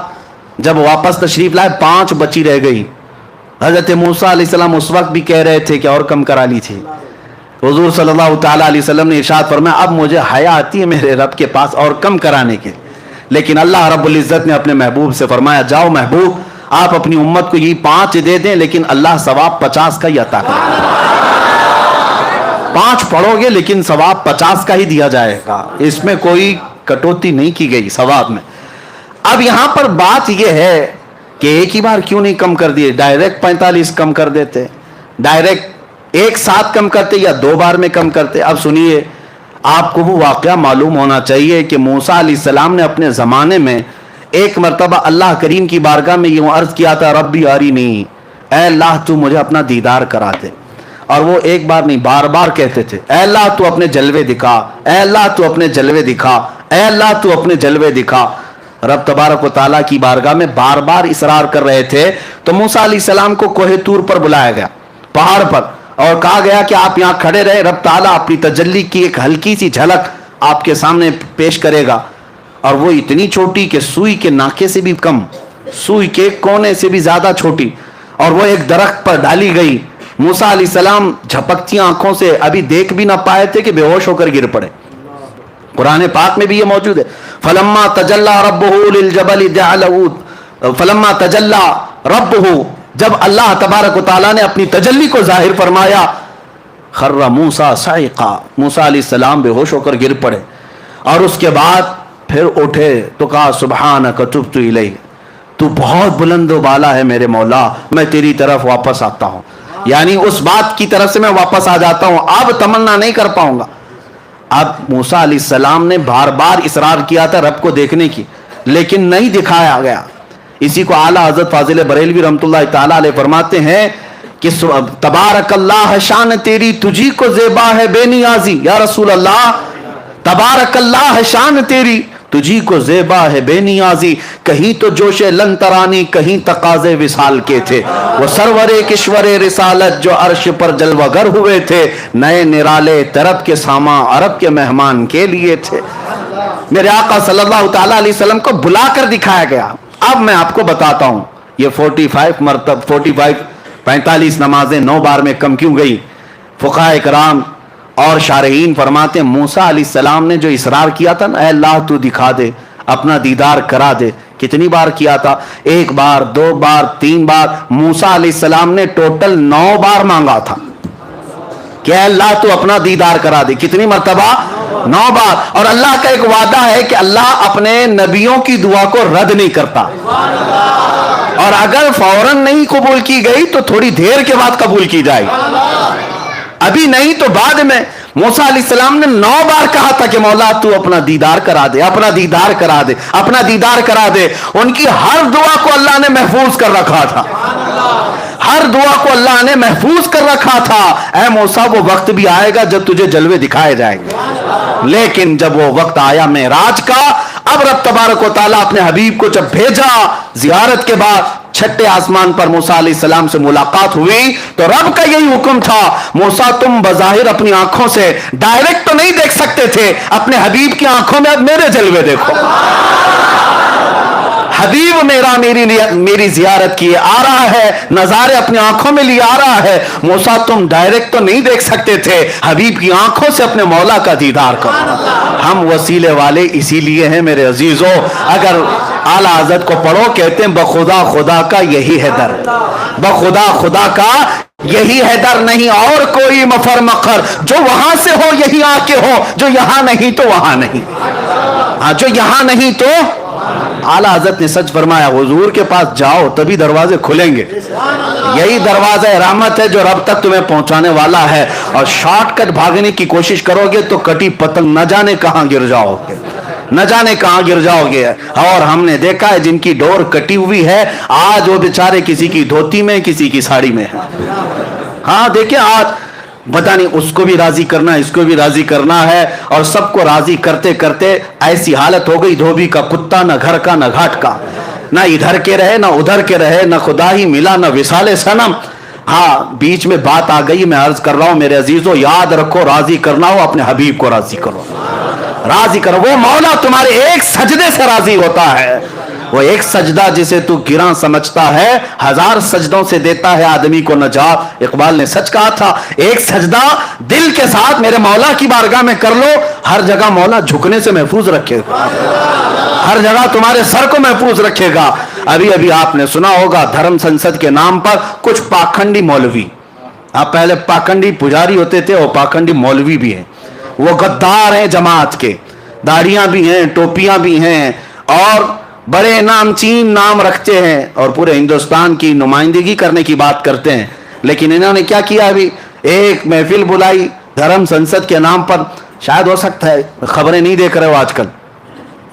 جب واپس تشریف لائے 5 بچی رہ گئی۔ حضرت موسیٰ علیہ السلام اس وقت بھی کہہ رہے تھے کہ اور کم کرا لی تھی. حضور صلی اللہ تعالیٰ علیہ وسلم نے ارشاد فرمایا اب مجھے حیا آتی ہے میرے رب کے پاس اور کم کرانے کے. لیکن اللہ رب العزت نے اپنے محبوب سے فرمایا جاؤ محبوب آپ اپنی امت کو یہ 5 دے دیں لیکن اللہ ثواب 50 کا ہی عطا کرے گا. 5 پڑھو گے لیکن ثواب 50 کا ہی دیا جائے گا. اس میں کوئی کٹوتی نہیں کی گئی ثواب میں. اب یہاں پر بات یہ ہے کہ ایک ہی بار کیوں نہیں کم کر دیے, ڈائریکٹ 45 کم کر دیتے, ڈائریکٹ ایک ساتھ کم کرتے یا 2 بار میں کم کرتے. اب سنیے آپ کو وہ واقعہ معلوم ہونا چاہیے کہ موسیٰ علیہ السلام نے اپنے زمانے میں ایک مرتبہ اللہ کریم کی بارگاہ میں یوں عرض کیا تھا ربی ارینی, اے اللہ تو مجھے اپنا دیدار کرا دے. اور وہ ایک بار نہیں بار بار کہتے تھے اے اللہ تو اپنے جلوے دکھا, اے اللہ تو اپنے جلوے دکھا, اے اللہ تو اپنے جلوے دکھا. رب تبارک و تعالیٰ کی بارگاہ میں بار بار اصرار کر رہے تھے. تو موسیٰ علیہ السلام کو کوہ طور پر بلایا گیا, پہاڑ پر, اور کہا گیا کہ آپ یہاں کھڑے رہے, رب تعالیٰ اپنی تجلی کی ایک ہلکی سی جھلک آپ کے سامنے پیش کرے گا. اور وہ اتنی چھوٹی کہ سوئی کے ناکے سے بھی کم, سوئی کے کونے سے بھی زیادہ چھوٹی, اور وہ ایک درخت پر ڈالی گئی. موسیٰ علیہ السلام جھپکتی آنکھوں سے ابھی دیکھ بھی نہ پائے تھے کہ بے ہوش ہو کر گر پڑے. قرآن پاک میں بھی یہ موجود ہے فلما تجلی ربہ للجبل جعلہ, فلما تجلی ربہ, جب اللہ تبارک و تعالیٰ نے اپنی تجلی کو ظاہر فرمایا, خر موسیٰ صعقا, موسیٰ علیہ السلام بے ہوش ہو کر گر پڑے. اور اس کے بعد پھر اٹھے تو کہا سبحانک تبت الیک, تو بہت بلند و بالا ہے میرے مولا, میں تیری طرف واپس آتا ہوں. یعنی اس بات کی طرف سے میں واپس آ جاتا ہوں, اب تمنا نہیں کر پاؤں گا. اب موسیٰ علیہ السلام نے بار بار اصرار کیا تھا رب کو دیکھنے کی, لیکن نہیں دکھایا گیا. اسی کو اعلیٰ حضرت فاضل بریلوی رحمۃ اللہ تعالیٰ علیہ فرماتے ہیں کہ تبارک اللہ شان تیری تجھی کو زیبا ہے بے نیازی. یا رسول اللہ تبارک اللہ شان تیری تجھی کو زیبا ہے بے نیازی, کہیں تو جوش لن ترانی کہیں تقاضے وصال کے تھے, وہ سرور کشور رسالت جو عرش پر جلوہ گر ہوئے تھے, نئے نرالے طرب کے ساما عرب کے مہمان کے لیے تھے. میرے آقا صلی اللہ تعالیٰ علیہ وسلم کو بلا کر دکھایا گیا. اب میں آپ کو بتاتا ہوں یہ 45 نمازیں 9 بار میں کم کیوں گئی. فقہاء کرام اور شارحین فرماتے ہیں موسیٰ علیہ السلام نے جو اصرار کیا تھا نا اے اللہ تو دکھا دے, اپنا دیدار کرا دے, کتنی بار کیا تھا؟ 1 بار 2 بار 3 بار. موسیٰ علیہ السلام نے ٹوٹل 9 بار مانگا تھا کہ اے اللہ تو اپنا دیدار کرا دے. کتنی مرتبہ؟ 9 بار. اور اللہ کا ایک وعدہ ہے کہ اللہ اپنے نبیوں کی دعا کو رد نہیں کرتا, اور اگر فوراً نہیں قبول کی گئی تو تھوڑی دیر کے بعد قبول کی جائے گی, ابھی نہیں تو بعد میں. موسیٰ علیہ السلام نے 9 بار کہا تھا کہ مولا تو اپنا دیدار کرا دے, اپنا دیدار کرا دے, اپنا دیدار کرا دے. ان کی ہر دعا کو اللہ نے محفوظ کر رکھا تھا, ہر دعا کو اللہ نے محفوظ کر رکھا تھا. اے موسیٰ وہ وقت بھی آئے گا جب تجھے جلوے دکھائے جائیں گے, لیکن جب وہ وقت آیا معراج کا, اب رب تبارک و تعالیٰ اپنے حبیب کو جب بھیجا زیارت کے بعد, 6 آسمان پر موسیٰ علیہ السلام سے ملاقات ہوئی تو رب کا یہی حکم تھا موسیٰ تم بظاہر اپنی آنکھوں سے ڈائریکٹ تو نہیں دیکھ سکتے تھے, اپنے حبیب کی آنکھوں میں اب میرے جلوے دیکھو. حبیب میرا میری زیارت کیے آ رہا ہے, نظارے اپنی آنکھوں میں لیے آ رہا ہے. موسیٰ تم ڈائریکٹ تو نہیں دیکھ سکتے تھے, حبیب کی آنکھوں سے اپنے مولا کا دیدار کرو. ہم وسیلے والے اسی لیے ہیں میرے عزیزوں. اگر اعلیٰ حضرت کو پڑھو کہتے ہیں بخدا خدا کا یہی ہے در, بخدا خدا کا یہی ہے در, نہیں اور کوئی مفر مقر, جو وہاں سے ہو یہی آ کے ہو, جو یہاں نہیں تو وہاں نہیں, جو یہاں نہیں تو. اعلیٰ حضرت نے سچ فرمایا حضور کے پاس جاؤ تبھی دروازے کھلیں گے. یہی دروازہ رحمت ہے جو رب تک تمہیں پہنچانے والا ہے, اور شارٹ کٹ بھاگنے کی کوشش کرو گے تو کٹی پتنگ نہ جانے کہاں گر جاؤ گے, نہ جانے کہاں گر جاؤ گے. اور ہم نے دیکھا ہے جن کی ڈور کٹی ہوئی ہے آج وہ بیچارے کسی کی دھوتی میں کسی کی ساڑی میں ہے. ہاں دیکھیں آج پتا نہیں اس کو بھی راضی کرنا اس کو بھی راضی کرنا ہے, اور سب کو راضی کرتے کرتے ایسی حالت ہو گئی دھوبی کا کتا, نہ گھر کا نہ گھاٹ کا, نہ ادھر کے رہے نہ ادھر کے رہے, نہ خدا ہی ملا نہ وصال صنم. ہاں بیچ میں بات آ گئی, میں عرض کر رہا ہوں میرے عزیزوں یاد رکھو راضی کرنا ہو اپنے حبیب کو راضی کرو, راضی کرو. وہ مولا تمہارے ایک سجدے سے راضی ہوتا ہے. وہ ایک سجدہ جسے تو گراں سمجھتا ہے 1000 سجدوں سے دیتا ہے آدمی کو نجات. اقبال نے سچ کہا تھا. ایک سجدہ دل کے ساتھ میرے مولا کی بارگاہ میں کر لو, ہر جگہ مولا جھکنے سے محفوظ رکھے گا, ہر جگہ تمہارے سر کو محفوظ رکھے گا. ابھی آپ نے سنا ہوگا دھرم سنسد کے نام پر کچھ پاکھنڈی مولوی, آپ پہلے پاکھنڈی پجاری ہوتے تھے اور پاکھنڈی مولوی بھی ہیں. وہ غدار ہیں جماعت کے, داڑیاں بھی ہیں, ٹوپیاں بھی ہیں, اور بڑے نامچین نام رکھتے ہیں, اور پورے ہندوستان کی نمائندگی کرنے کی بات کرتے ہیں. لیکن انہوں نے کیا کیا, ابھی ایک محفل بلائی دھرم سنسد کے نام پر. شاید ہو سکتا ہے خبریں نہیں دیکھ رہے ہو آج کل,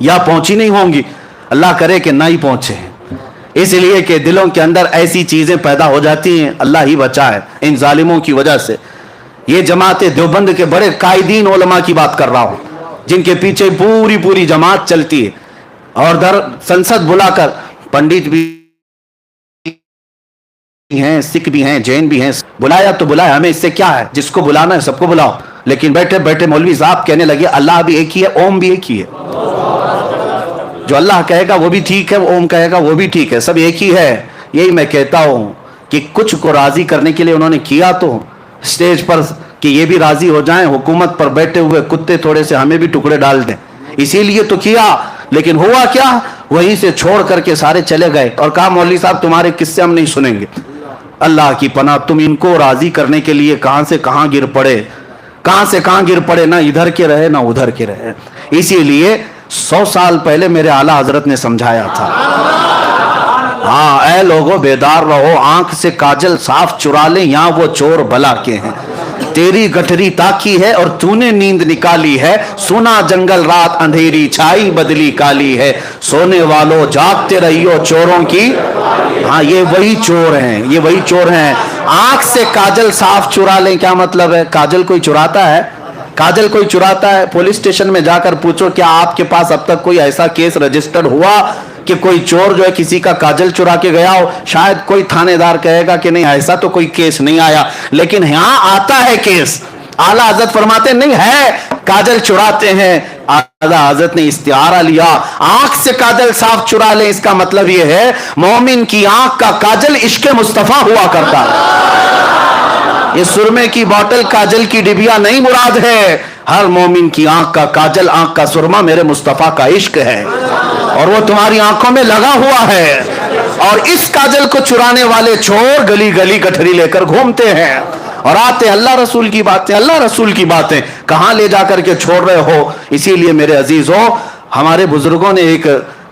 یا پہنچی نہیں ہوں گی, اللہ کرے کہ نہ ہی پہنچے, اس لیے کہ دلوں کے اندر ایسی چیزیں پیدا ہو جاتی ہیں. اللہ ہی بچائے ان ظالموں کی وجہ سے. یہ جماعت دیوبند کے بڑے قائدین علماء کی بات کر رہا ہوں, جن کے پیچھے پوری جماعت چلتی ہے, اور سنسد بلا کر پنڈت بھی ہیں, سکھ بھی ہیں, جین بھی ہیں. بلایا تو بلایا, ہمیں اس سے کیا ہے, جس کو بلانا ہے سب کو بلاؤ. لیکن بیٹھے بیٹھے مولوی صاحب کہنے لگے اللہ بھی ایک ہی ہے, اوم بھی ایک ہی ہے. جو اللہ کہے گا وہ بھی ٹھیک ہے, اوم کہے گا وہ بھی ٹھیک ہے, سب ایک ہی ہے. یہی میں کہتا ہوں کہ کچھ کو راضی کرنے کے لیے انہوں نے کیا تو اسٹیج پر کہ یہ بھی راضی ہو جائیں, حکومت پر بیٹھے ہوئے کتے تھوڑے سے ہمیں بھی ٹکڑے ڈال دیں, اسی لیے تو کیا. لیکن ہوا کیا, وہیں سے چھوڑ کر کے سارے چلے گئے اور کہا مولوی صاحب تمہارے قصے ہم نہیں سنیں گے. اللہ کی پناہ, تم ان کو راضی کرنے کے لیے کہاں سے کہاں گر پڑے, نہ ادھر کے رہے نہ ادھر کے رہے. اسی لیے 100 سال پہلے میرے اعلیٰ حضرت نے سمجھایا تھا, ہاں اے لوگو بیدار رہو, آنکھ سے کاجل صاف چرا لیں, یہاں وہ چور بلا کے ہیں. تیری گٹھری تاکی ہے اور تو نے نیند نکالی ہے, سونا جنگل رات اندھیری چھائی بدلی کالی ہے, سونے والوں جاگتے رہیو چوروں کی. ہاں یہ وہی چور ہیں, یہ وہی چور ہیں. آنکھ سے کاجل صاف چرا لیں, کیا مطلب ہے, کاجل کوئی چراتا ہے, کاجل کوئی چراتا ہے. پولیس اسٹیشن میں جا کر پوچھو کیا آپ کے پاس اب تک کوئی ایسا کیس رجسٹرڈ ہوا کہ کوئی چور جو ہے کسی کا کاجل چرا کے گیا ہو. شاید کوئی تھانے دار کہے گا کہ نہیں ایسا تو کوئی کیس نہیں آیا, لیکن یہاں آتا ہے کیس. اعلیٰ حضرت فرماتے نہیں ہے کاجل چراتے ہیں. اعلیٰ حضرت نے استعارہ لیا, آنکھ سے کاجل صاف چرا لیں, اس کا مطلب یہ ہے مومن کی آنکھ کا کاجل عشق مصطفیٰ ہوا کرتا ہے. یہ سرمے کی بوتل کاجل کی ڈبیا نہیں مراد ہے, ہر مومن کی آنکھ کا کاجل, آنکھ کا سرما میرے مصطفیٰ کا عشق ہے, اور وہ تمہاری آنکھوں میں لگا ہوا ہے. اور اس کاجل کو چرانے والے چور گلی گلی گٹھری لے کر گھومتے ہیں اور آتے اللہ رسول کی باتیں, اللہ رسول کی باتیں کہاں لے جا کر کے چھوڑ رہے ہو. اسی لیے میرے عزیزوں, ہمارے بزرگوں نے ایک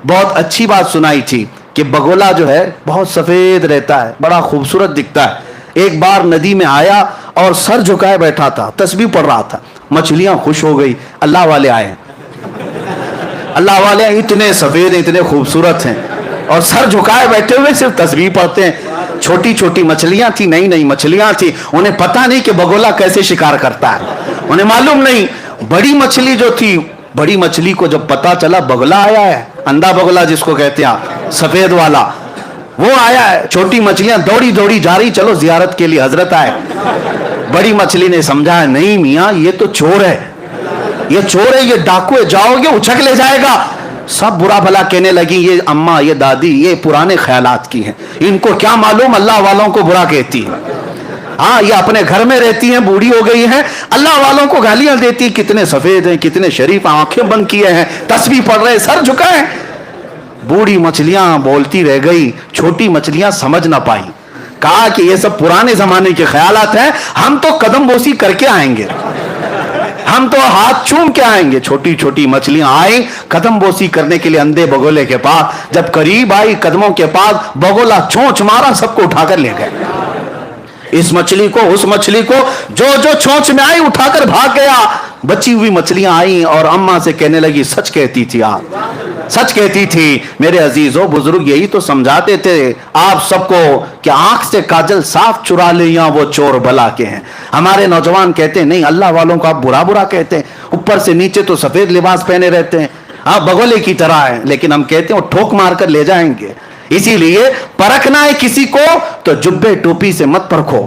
بہت اچھی بات سنائی تھی کہ بگولا جو ہے بہت سفید رہتا ہے, بڑا خوبصورت دکھتا ہے. ایک بار ندی میں آیا اور سر جھکائے بیٹھا تھا, تسبیح پڑھ رہا تھا. مچھلیاں خوش ہو گئی, اللہ والے آئے, اللہ والے اتنے سفید ہیں, اتنے خوبصورت ہیں, اور سر جھکائے بیٹھے ہوئے صرف تسبیح پڑھتے ہیں. چھوٹی چھوٹی مچھلیاں تھی, نئی مچھلیاں تھی, انہیں پتہ نہیں کہ بگولا کیسے شکار کرتا ہے, انہیں معلوم نہیں. بڑی مچھلی جو تھی, بڑی مچھلی کو جب پتا چلا بگلا آیا ہے, اندھا بگلا جس کو کہتے ہیں آپ, سفید والا, وہ آیا ہے. چھوٹی مچھلیاں دوڑی جا رہی, چلو زیارت کے لیے حضرت آئے. بڑی مچھلی نے سمجھا نہیں میاں یہ تو چور ہے, یہ چور ہے, یہ ڈاکو ہے, جاؤ گے اچھک لے جائے گا. سب برا بھلا کہنے لگی, یہ اماں یہ دادی یہ پرانے خیالات کی ہیں, ان کو کیا معلوم اللہ والوں کو برا کہتی ہے. ہاں یہ اپنے گھر میں رہتی ہیں, بوڑھی ہو گئی ہیں, اللہ والوں کو گالیاں دیتی, کتنے سفید ہیں, کتنے شریف, آنکھیں بند کیے ہیں, تسبیح پڑھ رہے, سر جھکائے. بوڑھی مچھلیاں بولتی رہ گئی, چھوٹی مچھلیاں سمجھ نہ پائی. کہا کہ یہ سب پرانے زمانے کے خیالات ہیں, ہم تو قدم بوسی کر کے آئیں گے, ہم تو ہاتھ چوم کے آئیں گے. چھوٹی چھوٹی مچھلیاں آئیں قدم بوسی کرنے کے لیے اندھے بگولے کے پاس. جب قریب آئی قدموں کے پاس, بگولا چونچ مارا, سب کو اٹھا کر لے گئے. اس مچھلی کو اس مچھلی کو جو چونچ میں آئی اٹھا کر بھاگ گیا. بچی ہوئی مچھلیاں آئیں اور اماں سے کہنے لگی سچ کہتی تھی آپ, سچ کہتی تھی. میرے عزیزوں بزرگ یہی تو سمجھاتے تھے آپ سب کو کہ آنکھ سے کاجل صاف چرا لے, یا وہ چور بلا کے ہیں. ہمارے نوجوان کہتے ہیں نہیں اللہ والوں کو آپ برا کرتے ہیں, اوپر سے نیچے تو سفید لباس پہنے رہتے ہیں, آپ بگولے کی طرح ہیں, لیکن ہم کہتے ہیں وہ ٹھوک مار کر لے جائیں گے. اسی لیے پرکھنا ہے کسی کو تو جبے ٹوپی سے مت پرکھو,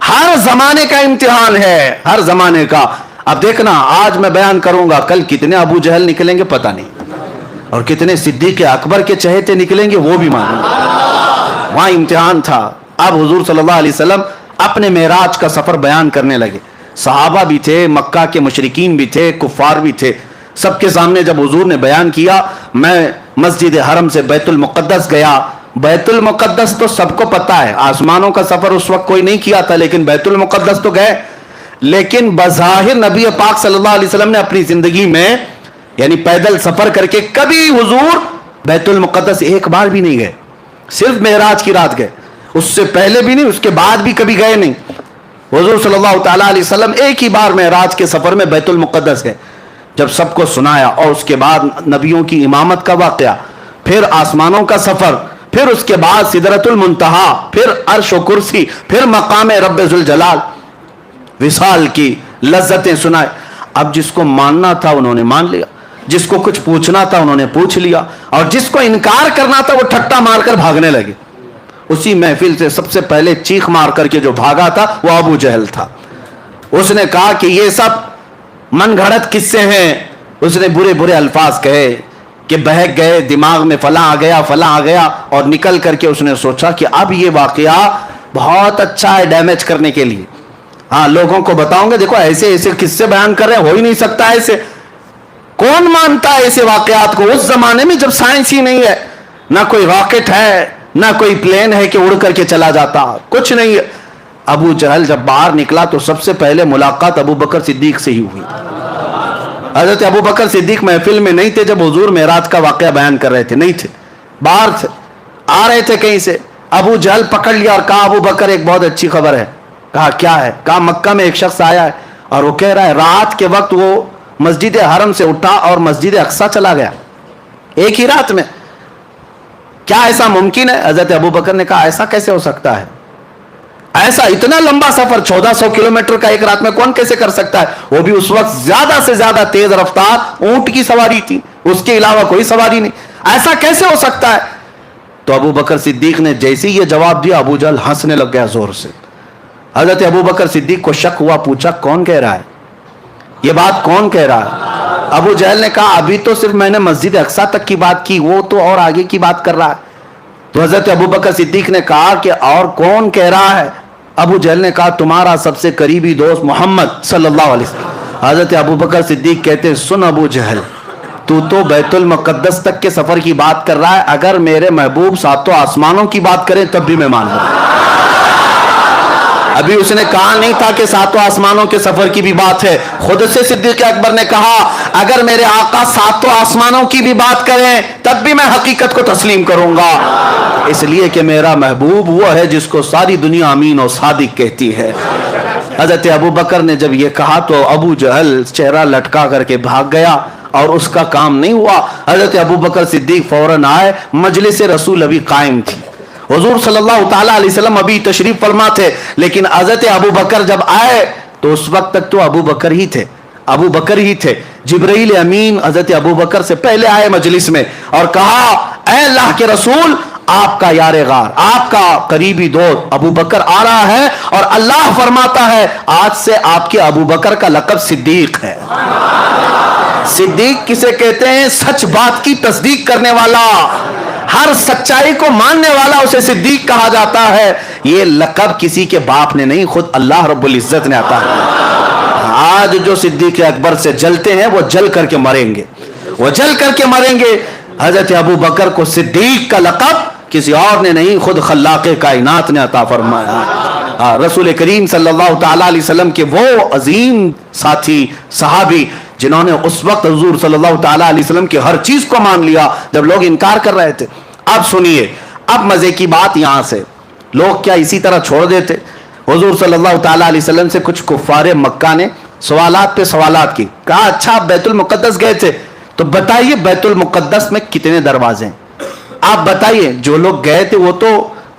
ہر زمانے کا امتحان ہے، ہر زمانے کا. اب دیکھنا آج میں بیان کروں گا، کل کتنے ابو جہل نکلیں گے پتہ نہیں، اور کتنے صدیق اکبر کے چہیتے نکلیں گے وہ بھی معلوم. وہاں امتحان تھا. اب حضور صلی اللہ علیہ وسلم اپنے معراج کا سفر بیان کرنے لگے. صحابہ بھی تھے، مکہ کے مشرکین بھی تھے، کفار بھی تھے. سب کے سامنے جب حضور نے بیان کیا، میں مسجد حرم سے بیت المقدس گیا. بیت المقدس تو سب کو پتہ ہے، آسمانوں کا سفر اس وقت کوئی نہیں کیا تھا، لیکن بیت المقدس تو گئے. لیکن بظاہر نبی پاک صلی اللہ علیہ وسلم نے اپنی زندگی میں یعنی پیدل سفر کر کے کبھی حضور بیت المقدس ایک بار بھی نہیں گئے. صرف معراج کی رات گئے، اس سے پہلے بھی نہیں، اس کے بعد بھی کبھی گئے نہیں. حضور صلی اللہ تعالیٰ علیہ وسلم ایک ہی بار معراج کے سفر میں بیت المقدس گئے. جب سب کو سنایا اور اس کے بعد نبیوں کی امامت کا واقعہ، پھر آسمانوں کا سفر، پھر اس کے بعد سدرۃ المنتہا، پھر عرش و کرسی، پھر مقام رب ذوالجلال، وصال کی لذتیں سنائے. اب جس کو ماننا تھا انہوں نے مان لیا، جس کو کچھ پوچھنا تھا انہوں نے پوچھ لیا، اور جس کو انکار کرنا تھا وہ ٹھٹا مار کر بھاگنے لگے. اسی محفل سے سب سے پہلے چیخ مار کر کے جو بھاگا تھا وہ ابو جہل تھا. اس نے کہا کہ یہ سب من گھڑت قصے ہیں. اس نے برے برے الفاظ کہے کہ بہک گئے، دماغ میں فلاں آ گیا فلاں آ گیا، اور نکل کر کے اس نے سوچا کہ اب یہ واقعہ بہت اچھا ہے ڈیمیج کرنے کے لیے. ہاں لوگوں کو بتاؤں گے دیکھو ایسے ایسے قصے بیان کر رہے ہیں، ہو ہی نہیں سکتا ایسے. کون مانتا ہے ایسے واقعات کو اس زمانے میں جب سائنس ہی نہیں ہے، نہ کوئی راکٹ ہے، نہ کوئی پلین ہے کہ اڑ کر کے چلا جاتا، کچھ نہیں ہے. ابو جہل جب باہر نکلا تو سب سے پہلے ملاقات ابو بکر صدیق سے ہی ہوئی. حضرت ابو بکر صدیق محفل میں نہیں تھے جب حضور معراج کا واقعہ بیان کر رہے تھے، نہیں تھے، باہر تھے، آ رہے تھے کہیں سے. ابو جہل پکڑ لیا اور کہا ابو بکر ایک بہت اچھی خبر ہے. کہا کیا ہے؟ کہا مکہ میں ایک شخص آیا ہے اور وہ کہہ رہا ہے رات کے وقت وہ مسجد حرم سے اٹھا اور مسجد اقصی چلا گیا ایک ہی رات میں. کیا ایسا ممکن ہے؟ حضرت ابو بکر نے کہا ایسا کیسے ہو سکتا ہے؟ ایسا اتنا لمبا سفر 1400 کلومیٹر کا ایک رات میں کون کیسے کر سکتا ہے؟ وہ بھی اس وقت زیادہ سے زیادہ تیز رفتار اونٹ کی سواری تھی، اس کے علاوہ کوئی سواری نہیں. ایسا کیسے ہو سکتا ہے؟ تو ابو بکر صدیق نے جیسے ہی یہ جواب دیا ابو جہل ہنسنے لگ گیا زور سے. حضرت ابو بکر صدیق کو شک ہوا، پوچھا کون کہہ رہا ہے یہ بات، کون کہہ رہا ہے؟ ابو جہل نے کہا ابھی تو صرف میں نے مسجد اقصی تک کی بات کی، وہ تو اور آگے کی بات کر رہا ہے. تو حضرت ابو بکر صدیق نے کہا کہ اور کون کہہ رہا ہے؟ ابو جہل نے کہا تمہارا سب سے قریبی دوست محمد صلی اللہ علیہ وسلم. حضرت ابو بکر صدیق کہتے سن ابو جہل، تو بیت المقدس تک کے سفر کی بات کر رہا ہے، اگر میرے محبوب ساتوں آسمانوں کی بات کریں تب بھی میں مان لوں. ابھی اس نے کہا نہیں تھا کہ ساتوں آسمانوں کے سفر کی بھی بات ہے. خود سے صدیق اکبر نے کہا اگر میرے آقا ساتوں آسمانوں کی بھی بات کریں تب بھی میں حقیقت کو تسلیم کروں گا، اس لیے کہ میرا محبوب وہ ہے جس کو ساری دنیا امین و صادق کہتی ہے. حضرت ابو بکر نے جب یہ کہا تو ابو جہل چہرہ لٹکا کر کے بھاگ گیا اور اس کا کام نہیں ہوا. حضرت ابو بکر صدیق فوراً آئے، مجلس رسول ابھی قائم تھی، حضور صلی اللہ تعالیٰ علیہ وسلم ابھی تشریف فرما تھے، لیکن حضرت ابو بکر جب آئے تو اس وقت تک تو ابو بکر ہی تھے. جبرائیل امین حضرت ابو بکر سے پہلے آئے مجلس میں اور کہا اے اللہ کے رسول، آپ کا یار غار، آپ کا قریبی دوست ابو بکر آ رہا ہے اور اللہ فرماتا ہے آج سے آپ کے ابو بکر کا لقب صدیق ہے. صدیق کسے کہتے ہیں؟ سچ بات کی تصدیق کرنے والا، ہر سچائی کو ماننے والا اسے صدیق کہا جاتا ہے. یہ لقب کسی کے باپ نے نہیں، خود اللہ رب العزت نے عطا کیا. آج جو صدیق اکبر سے جلتے ہیں وہ جل کر کے مریں گے، حضرت ابو بکر کو صدیق کا لقب کسی اور نے نہیں، خود خلاق کائنات نے عطا فرمایا. رسول کریم صلی اللہ تعالیٰ علیہ وسلم کے وہ عظیم ساتھی صحابی جنہوں نے اس وقت حضور صلی اللہ تعالیٰ علیہ وسلم کی ہر چیز کو مان لیا جب لوگ انکار کر رہے تھے. اب سنیے، اب مزے کی بات یہاں سے، لوگ کیا اسی طرح چھوڑ دیتے؟ حضور صلی اللہ تعالیٰ علیہ وسلم سے کچھ کفار مکہ نے سوالات پہ سوالات کی. کہا اچھا آپ بیت المقدس گئے تھے تو بتائیے بیت المقدس میں کتنے دروازے ہیں؟ آپ بتائیے. جو لوگ گئے تھے وہ تو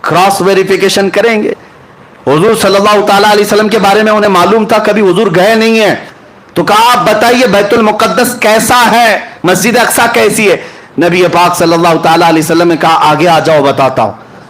کراس ویریفیکیشن کریں گے. حضور صلی اللہ تعالیٰ علیہ وسلم کے بارے میں انہیں معلوم تھا، کبھی حضور گئے نہیں ہیں. تو کہا آپ بتائیے بیت المقدس کیسا ہے، مسجد اقصی کیسی ہے؟ نبی پاک صلی اللہ تعالیٰ علیہ وسلم نے کہا آگے آ جاؤ بتاتا ہوں.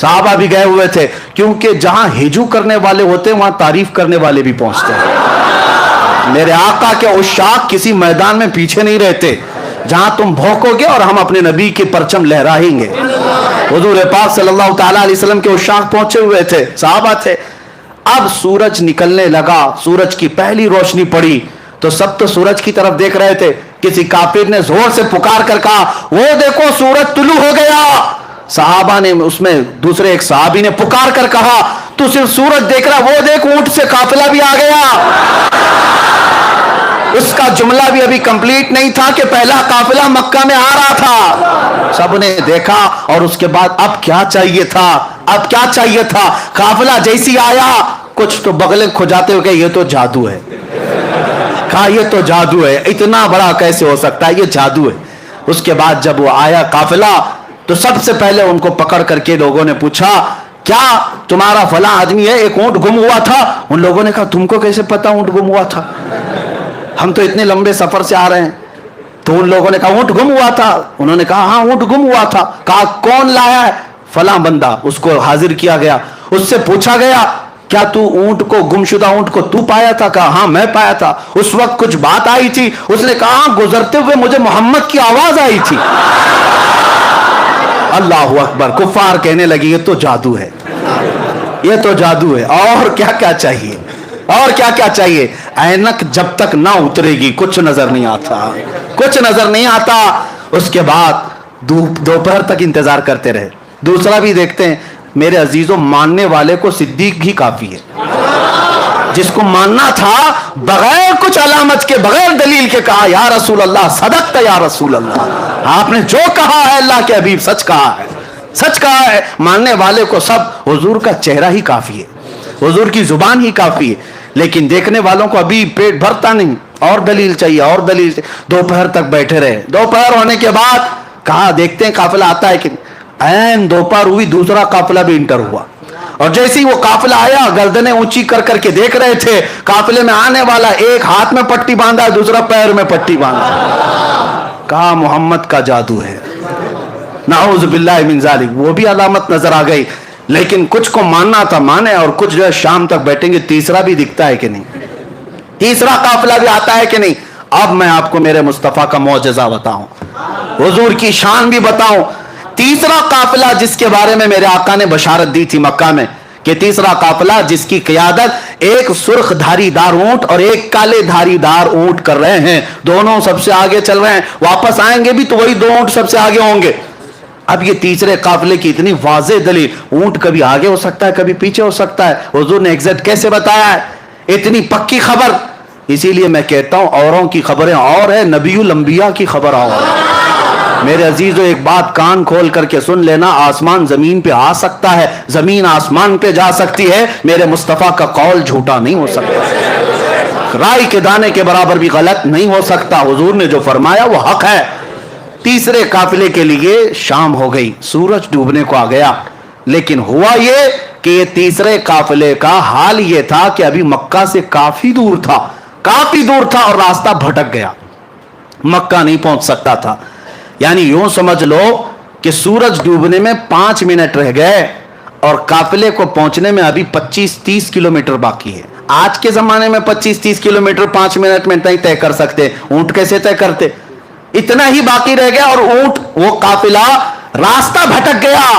صحابہ بھی گئے ہوئے تھے، کیونکہ جہاں ہجو کرنے والے ہوتے ہیں وہاں تعریف کرنے والے بھی پہنچتے ہیں۔ میرے آقا کے عشاق کسی میدان میں پیچھے نہیں رہتے، جہاں تم بھوکو گے اور ہم اپنے نبی کے پرچم لہرائیں گے۔ حضور پاک صلی اللہ تعالیٰ علیہ وسلم کے عشاق پہنچے ہوئے تھے، صحابہ تھے۔ اب سورج نکلنے لگا، سورج کی پہلی روشنی پڑی تو سب تو سورج کی طرف دیکھ رہے تھے۔ کسی کافر نے زور سے پکار کر کہا، وہ دیکھو سورج طلوع ہو گیا۔ صحابہ نے، اس میں دوسرے ایک صحابی نے پکار کر کہا، تو صرف سورج دیکھ رہا، وہ دیکھ اونٹ سے قافلہ بھی آ گیا۔ اس کا جملہ بھی ابھی کمپلیٹ نہیں تھا کہ پہلا قافلہ مکہ میں آ رہا تھا۔ سب نے دیکھا اور اس کے بعد اب کیا چاہیے تھا، اب کیا چاہیے تھا؟ قافلہ جیسی آیا کچھ تو بغلیں کھجاتے ہوئے کہ یہ تو جادو ہے۔ کہا یہ تو جادو ہے، اتنا بڑا کیسے ہو سکتا ہے، یہ جادو ہے۔ اس کے بعد جب وہ آیا قافلہ تو سب سے پہلے ان کو پکڑ کر کے لوگوں نے پوچھا، کیا تمہارا فلاں آدمی ہے، ایک اونٹ گم ہوا تھا؟ ان لوگوں نے کہا تم کو کیسے پتا اونٹ گم ہوا تھا، ہم تو اتنے لمبے سفر سے آ رہے ہیں۔ تو ان لوگوں نے کہا اونٹ گم ہوا تھا؟ انہوں نے کہا ہاں اونٹ گم ہوا تھا۔ کہا کون لایا ہے؟ فلاں بندہ۔ اس کو حاضر کیا گیا، اس سے پوچھا گیا کیا تو اونٹ کو، گمشدہ اونٹ کو تو پایا تھا؟ کہا ہاں میں پایا تھا۔ اس وقت کچھ بات آئی تھی؟ اس نے کہا ہاں گزرتے ہوئے مجھے محمد کی آواز آئی تھی۔ اللہ اکبر، کفار کہنے لگے یہ تو جادو ہے، یہ تو جادو ہے، اور کیا کیا چاہیے، اور کیا کیا چاہیے؟ اینک جب تک نہ اترے گی کچھ نظر نہیں آتا، کچھ نظر نہیں آتا۔ اس کے بعد دوپہر تک انتظار کرتے رہے۔ دوسرا بھی دیکھتے ہیں میرے عزیزوں، ماننے والے کو صدیق ہی کافی ہے۔ جس کو ماننا تھا بغیر کچھ علامت کے، بغیر دلیل کے کہا یا رسول اللہ صدقت یا رسول اللہ، آپ نے جو کہا ہے اللہ کے حبیب سچ کہا ہے، سچ کہا ہے۔ ماننے والے کو سب حضور کا چہرہ ہی کافی ہے، حضور کی زبان ہی کافی ہے۔ لیکن دیکھنے والوں کو ابھی پیٹ بھرتا نہیں، اور دلیل چاہیے، اور دلیل چاہیے۔ دوپہر تک بیٹھے رہے۔ دوپہر ہونے کے بعد کہا دیکھتے ہیں قافلہ آتا ہے کہ این دوپہر ہوئی، دوسرا قافلہ بھی انٹر ہوا، اور جیسے ہی وہ قافلہ آیا گردنیں اونچی کر کر کے دیکھ رہے تھے قافلے میں آنے والا، ایک ہاتھ میں پٹی باندھا ہے، دوسرا پیر میں پٹی باندھا۔ کہا محمد کا جادو ہے، نعوذ باللہ من ذالک۔ وہ بھی علامت نظر آ گئی، لیکن کچھ کو ماننا تھا مانے، اور کچھ جو ہے شام تک بیٹھیں گے۔ تیسرا بھی دکھتا ہے کہ نہیں، تیسرا قافلہ بھی آتا ہے کہ نہیں۔ اب میں آپ کو میرے مصطفیٰ کا معجزہ بتاؤں، حضور کی شان بھی بتاؤں۔ تیسرا قافلہ جس کے بارے میں میرے آقا نے بشارت دی تھی مکہ میں کہ تیسرا قافلہ جس کی قیادت ایک سرخ دھاری دار اونٹ اور ایک کالے دھاری دار اونٹ کر رہے ہیں، دونوں سب سے آگے چل رہے ہیں، واپس آئیں گے بھی تو وہی دو اونٹ سب سے آگے ہوں گے۔ اب یہ تیسرے قافلے کی اتنی واضح دلیل، اونٹ کبھی آگے ہو سکتا ہے کبھی پیچھے ہو سکتا ہے، حضور نے ایگزیکٹ کیسے بتایا ہے، اتنی پکی خبر۔ اسی لیے میں کہتا ہوں اوروں کی خبریں اور ہے، نبی الانبیاء کی خبر اور ہے۔ میرے عزیزو ایک بات کان کھول کر کے سن لینا، آسمان زمین پہ آ سکتا ہے، زمین آسمان پہ جا سکتی ہے، میرے مصطفیٰ کا قول جھوٹا نہیں ہو سکتا، رائی کے دانے کے برابر بھی غلط نہیں ہو سکتا۔ حضور نے جو فرمایا وہ حق ہے۔ تیسرے قافلے کے لیے شام ہو گئی، سورج ڈوبنے کو آ گیا، لیکن ہوا یہ کہ یہ تیسرے قافلے کا حال یہ تھا کہ ابھی مکہ سے کافی دور تھا، کافی دور تھا، اور راستہ بھٹک گیا، مکہ نہیں پہنچ سکتا تھا۔ یعنی یوں سمجھ لو کہ سورج ڈوبنے میں 5 منٹ رہ گئے اور قافلے کو پہنچنے میں ابھی 25-30 کلومیٹر باقی ہے۔ آج کے زمانے میں 25-30 کلومیٹر 5 منٹ میں نہیں طے کر سکتے، اونٹ کیسے طے کرتے؟ اتنا ہی باقی رہ گیا اور اونٹ، وہ قافلہ راستہ بھٹک گیا۔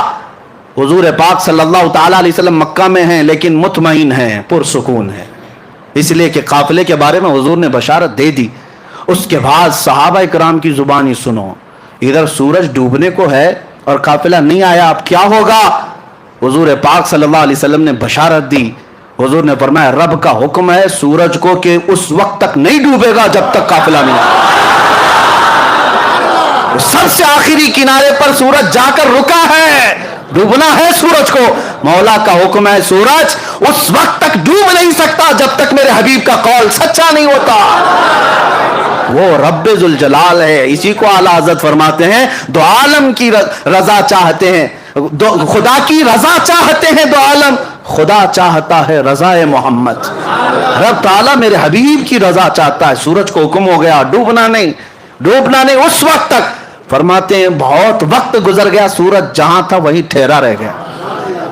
حضور پاک صلی اللہ تعالی علیہ وسلم مکہ میں ہیں لیکن مطمئن ہیں، پرسکون ہیں، اس لیے کہ قافلے کے بارے میں حضور نے بشارت دے دی۔ اس کے بعد صحابہ کرام کی زبانی سنو، ادھر سورج ڈوبنے کو ہے اور قافلہ نہیں آیا، اب کیا ہوگا؟ حضور پاک صلی اللہ علیہ وسلم نے بشارت دی۔ حضور نے فرمایا رب کا حکم ہے سورج کو کہ اس وقت تک نہیں ڈوبے گا جب تک قافلہ نہیں آئے۔ سب سے آخری کنارے پر سورج جا کر رکا ہے، ڈوبنا ہے سورج کو، مولا کا حکم ہے سورج اس وقت تک ڈوب نہیں سکتا جب تک میرے حبیب کا قول سچا نہیں ہوتا۔ وہ رب ذوالجلال ہے، اسی کو اعلیٰ حضرت فرماتے ہیں دو عالم کی رضا چاہتے ہیں، خدا کی رضا چاہتے ہیں دو عالم، خدا چاہتا ہے رضا محمد۔ رب تعالیٰ میرے حبیب کی رضا چاہتا ہے۔ سورج کو حکم ہو گیا ڈوبنا نہیں، ڈوبنا نہیں اس وقت تک۔ فرماتے ہیں بہت وقت گزر گیا، سورج جہاں تھا وہیں ٹھہرا رہ گیا،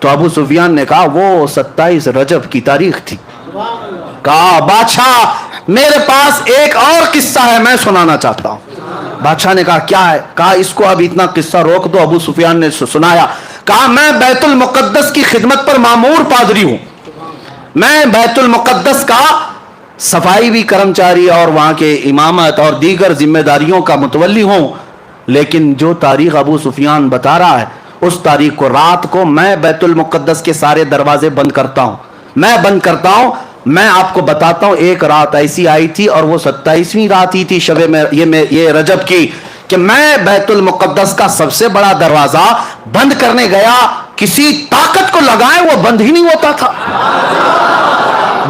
تو ابو سفیان نے کہا وہ 27 رجب کی تاریخ تھی. کہا بادشاہ میرے پاس ایک اور قصہ ہے, میں سنانا چاہتا ہوں. بادشاہ نے کہا کیا ہے؟ کہا اس کو اب اتنا قصہ روک دو. ابو سفیان نے سنایا. کہا میں بیت المقدس کی خدمت پر مامور پادری ہوں, میں بیت المقدس کا صفائی بھی کرمچاری اور وہاں کے امامت اور دیگر ذمہ داریوں کا متولی ہوں, لیکن جو تاریخ ابو سفیان بتا رہا ہے اس تاریخ کو رات کو میں بیت المقدس کے سارے دروازے بند کرتا ہوں, میں بند کرتا ہوں. میں آپ کو بتاتا ہوں ایک رات ایسی آئی تھی اور وہ 27ویں رات ہی تھی شب یہ رجب کی, کہ میں بیت المقدس کا سب سے بڑا دروازہ بند کرنے گیا, کسی طاقت کو لگائے وہ بند ہی نہیں ہوتا تھا,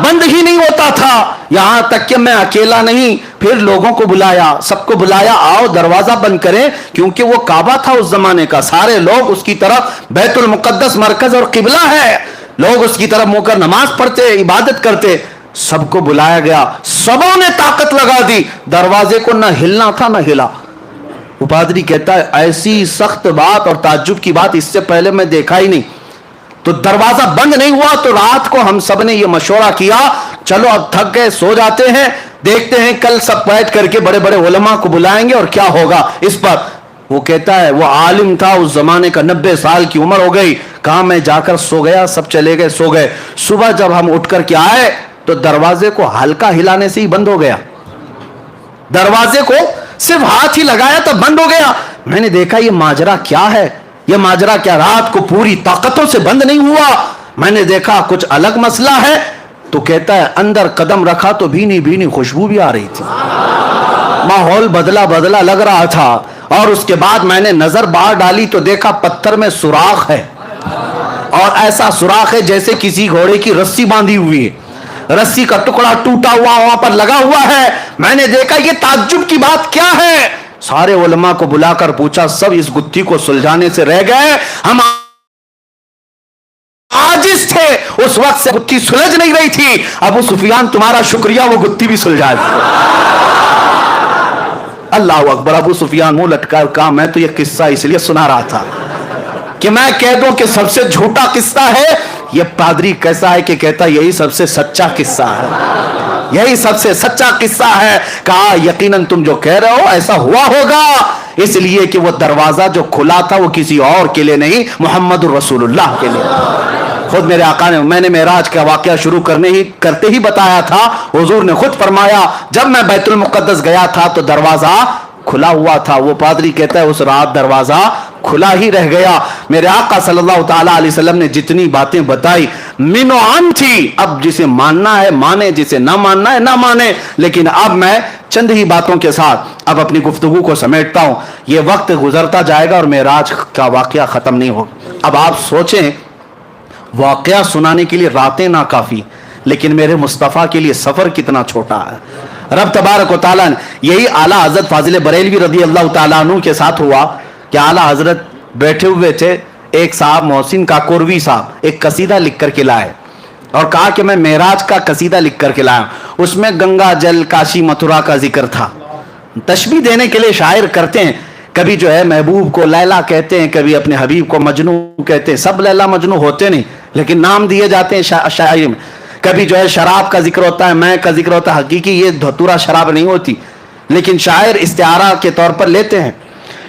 بند ہی نہیں ہوتا تھا. یہاں تک کہ میں اکیلا نہیں, پھر لوگوں کو بلایا, سب کو بلایا, آؤ دروازہ بند کریں, کیونکہ وہ کعبہ تھا اس زمانے کا, سارے لوگ اس کی طرف, بیت المقدس مرکز اور قبلہ ہے, لوگ اس کی طرف منہ کر نماز پڑھتے, عبادت کرتے. سب کو بلایا گیا, سبوں نے طاقت لگا دی, دروازے کو نہ ہلنا تھا نہ ہلا. وہ پادری کہتا ہے ایسی سخت بات اور تعجب کی بات اس سے پہلے میں دیکھا ہی نہیں. تو دروازہ بند نہیں ہوا. تو رات کو ہم سب نے یہ مشورہ کیا, چلو اب تھک گئے, سو جاتے ہیں, دیکھتے ہیں کل سب بیٹھ کر کے بڑے بڑے علماء کو بلائیں گے اور کیا ہوگا اس پر. وہ کہتا ہے وہ عالم تھا اس زمانے کا, 90 سال کی عمر ہو گئی. کہا میں جا کر سو گیا, سب چلے گئے, سو گئے. صبح جب ہم اٹھ کر کے آئے تو دروازے کو ہلکا ہلانے سے ہی بند ہو گیا, دروازے کو صرف ہاتھ ہی لگایا تو بند ہو گیا. میں نے دیکھا یہ ماجرا کیا ہے, یہ ماجرا کیا, رات کو پوری طاقتوں سے بند نہیں ہوا. میں نے دیکھا کچھ الگ مسئلہ ہے. تو کہتا ہے اندر قدم رکھا تو بھینی بھینی خوشبو بھی آ رہی تھی, ماحول بدلا بدلا لگ رہا تھا. اور اس کے بعد میں نے نظر باہر ڈالی تو دیکھا پتھر میں سوراخ ہے, اور ایسا سوراخ ہے جیسے کسی گھوڑے کی رسی باندھی ہوئی ہے, رسی کا ٹکڑا ٹوٹا ہوا وہاں پر لگا ہوا ہے. میں نے دیکھا یہ تعجب کی بات کیا ہے. سارے علماء کو بلا کر پوچھا, سب اس گتھی کو سلجھانے سے رہ گئے, ہم عاجز تھے, اس وقت سے گتھی سلجھ نہیں رہی تھی. ابو سفیان تمہارا شکریہ, وہ گتھی بھی سلجھا دی. اللہ اکبر. ابو سفیان منہ لٹکا کہا میں تو یہ قصہ اس لیے سنا رہا تھا کہ میں کہہ دوں کہ سب سے جھوٹا قصہ ہے. یہ پادری کیسا ہے کہ کہتا یہی سب سے سچا قصہ ہے, یہی سب سے سچا قصہ ہے. کہا یقیناً تم جو کہہ رہے ہو ایسا ہوا ہوگا, اس لیے کہ وہ دروازہ جو کھلا تھا وہ کسی اور کے لیے نہیں, محمد الرسول اللہ کے لیے. خود میرے آقا نے, میں نے معراج کا واقعہ شروع کرتے ہی بتایا تھا, حضور نے خود فرمایا جب میں بیت المقدس گیا تھا تو دروازہ کھلا ہوا تھا. وہ پادری کہتا ہے اس رات دروازہ کھلا ہی رہ گیا. میرے آقا صلی اللہ تعالی علیہ وسلم نے جتنی باتیں بتائی من و عن تھی. اب جسے ماننا ہے مانے, جسے نہ ماننا ہے نہ مانے. لیکن اب میں چند ہی باتوں کے ساتھ اب اپنی گفتگو کو سمیٹتا ہوں. یہ وقت گزرتا جائے گا اور معراج کا واقعہ ختم نہیں ہوگا. اب آپ سوچیں واقعہ سنانے کے لیے راتیں نہ کافی, لیکن میرے مصطفیٰ کے لیے سفر کتنا چھوٹا ہے. رب تبارک و تعالیٰ نے, یہی اعلیٰ حضرت فاضل بریلوی رضی اللہ تعالیٰ عنہ کے ساتھ ہوا کہ اعلیٰ حضرت بیٹھے ہوئے تھے, ایک صاحب محسن کاکوروی صاحب ایک قصیدہ لکھ کر کے لائے اور کہا کہ میں معراج کا قصیدہ لکھ کر کے لایا. اس میں گنگا جل کاشی متھرا کا ذکر تھا. تشبیہ دینے کے لیے شاعر کرتے ہیں, کبھی جو ہے محبوب کو لیلا کہتے ہیں, کبھی اپنے حبیب کو مجنو کہتے ہیں. سب لیلا مجنو ہوتے نہیں, لیکن نام دیے جاتے ہیں شاعری میں. کبھی جو ہے شراب کا ذکر ہوتا ہے, میں کا ذکر ہوتا ہے. حقیقی یہ دھتورا شراب نہیں ہوتی, لیکن شاعر استعارہ کے طور پر لیتے ہیں.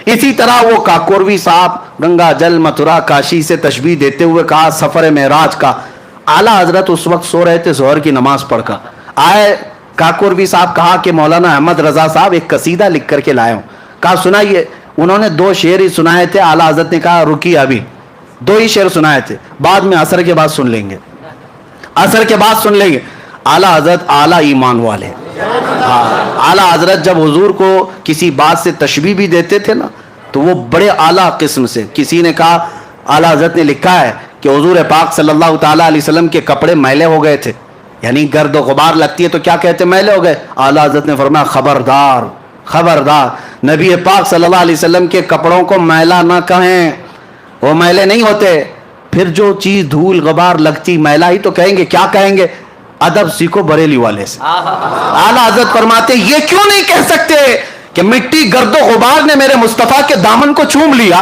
اسی طرح وہ کاکوروی صاحب گنگا جل متھرا کاشی سے تشبیہ دیتے ہوئے کہا سفر معراج کا. اعلیٰ حضرت اس وقت سو رہے تھے, ظہر کی نماز پڑھ کر آئے. کاکوروی صاحب کہا کہ مولانا احمد رضا صاحب ایک قصیدہ لکھ کر کے لائے ہوں. کہا سنائیے. انہوں نے 2 شعر ہی سنائے تھے. اعلیٰ حضرت نے کہا رکیے, ابھی 2 ہی شعر سنائے تھے, بعد میں عصر کے بعد سن لیں گے, عصر کے بعد سن لیں گے. اعلیٰ حضرت اعلیٰ ایمان والے. اعلیٰ حضرت جب حضور کو کسی بات سے تشبیہ بھی دیتے تھے نا تو وہ بڑے اعلیٰ قسم سے. کسی نے کہا, اعلیٰ حضرت نے لکھا ہے کہ حضور پاک صلی اللہ تعالیٰ علیہ وسلم کے کپڑے میلے ہو گئے تھے, یعنی گرد و غبار لگتی ہے تو کیا کہتے میلے ہو گئے. اعلیٰ حضرت نے فرمایا خبردار خبردار, نبی پاک صلی اللہ علیہ وسلم کے کپڑوں کو میلا نہ کہیں, وہ میلے نہیں ہوتے. پھر جو چیز دھول غبار لگتی میلا ہی تو کہیں گے, کیا کہیں گے. ادب سیکھو بریلی والے سے. اعلیٰ حضرت فرماتے یہ کیوں نہیں کہہ سکتے کہ مٹی گرد و غبار نے میرے مصطفیٰ کے دامن کو چوم لیا,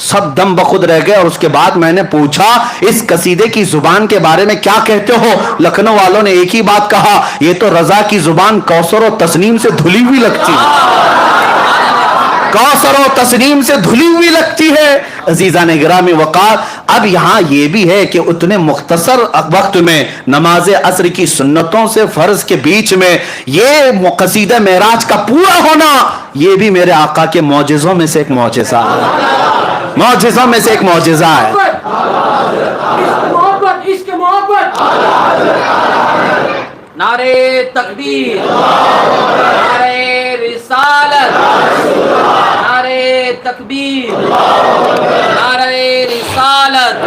سب دم بخود رہ گئے. اور اس کے بعد میں نے پوچھا اس قصیدے کی زبان کے بارے میں کیا کہتے ہو؟ لکھنؤ والوں نے ایک ہی بات کہا, یہ تو رضا کی زبان کوثر و تسنیم سے دھلی ہوئی لگتی ہے. کوثر و تسنیم سے دھلی ہوئی لگتی ہے. عزیزان گرامی وقار, اب یہاں یہ بھی ہے کہ اتنے مختصر وقت میں نماز عصر کی سنتوں سے فرض کے بیچ میں یہ قصیدہ معراج کا پورا ہونا, یہ بھی میرے آقا کے معجزوں میں سے ایک معجزہ ہے. معجزوں میں سے ایک معجزہ ہے. نعرے تکبیر, نعرے رسالت, نعرے تکبیر, نعرے رسالت.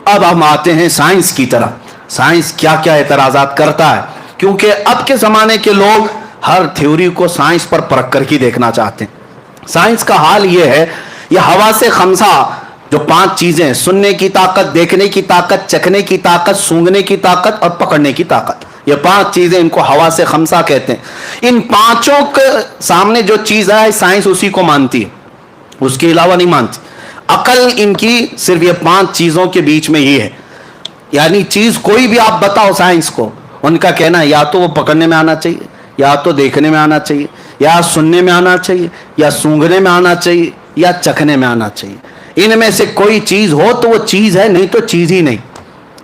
اب ہم آتے ہیں سائنس کی طرف. سائنس کیا کیا اعتراضات کرتا ہے, کیونکہ اب کے زمانے کے لوگ ہر تھیوری کو سائنس پر پرکھ کر کے دیکھنا چاہتے ہیں. سائنس کا حال یہ ہے, یہ حواس خمسہ جو 5 چیزیں, سننے کی طاقت, دیکھنے کی طاقت, چکھنے کی طاقت, سونگھنے کی طاقت اور پکڑنے کی طاقت, یہ 5 چیزیں, ان کو حواس خمسہ کہتے ہیں. ان پانچوں کے سامنے جو چیز ہے سائنس اسی کو مانتی ہے, اس کے علاوہ نہیں مانتی. عقل ان کی صرف یہ 5 چیزوں کے بیچ میں ہی ہے. یعنی چیز کوئی بھی آپ بتاؤ سائنس کو, ان کا کہنا ہے یا تو وہ پکڑنے میں آنا چاہیے, یا تو دیکھنے میں آنا چاہیے, یا سننے میں آنا چاہیے, یا سونگھنے میں آنا چاہیے, یا چکھنے میں آنا چاہیے. ان میں سے کوئی چیز ہو تو وہ چیز ہے, نہیں تو چیز ہی نہیں.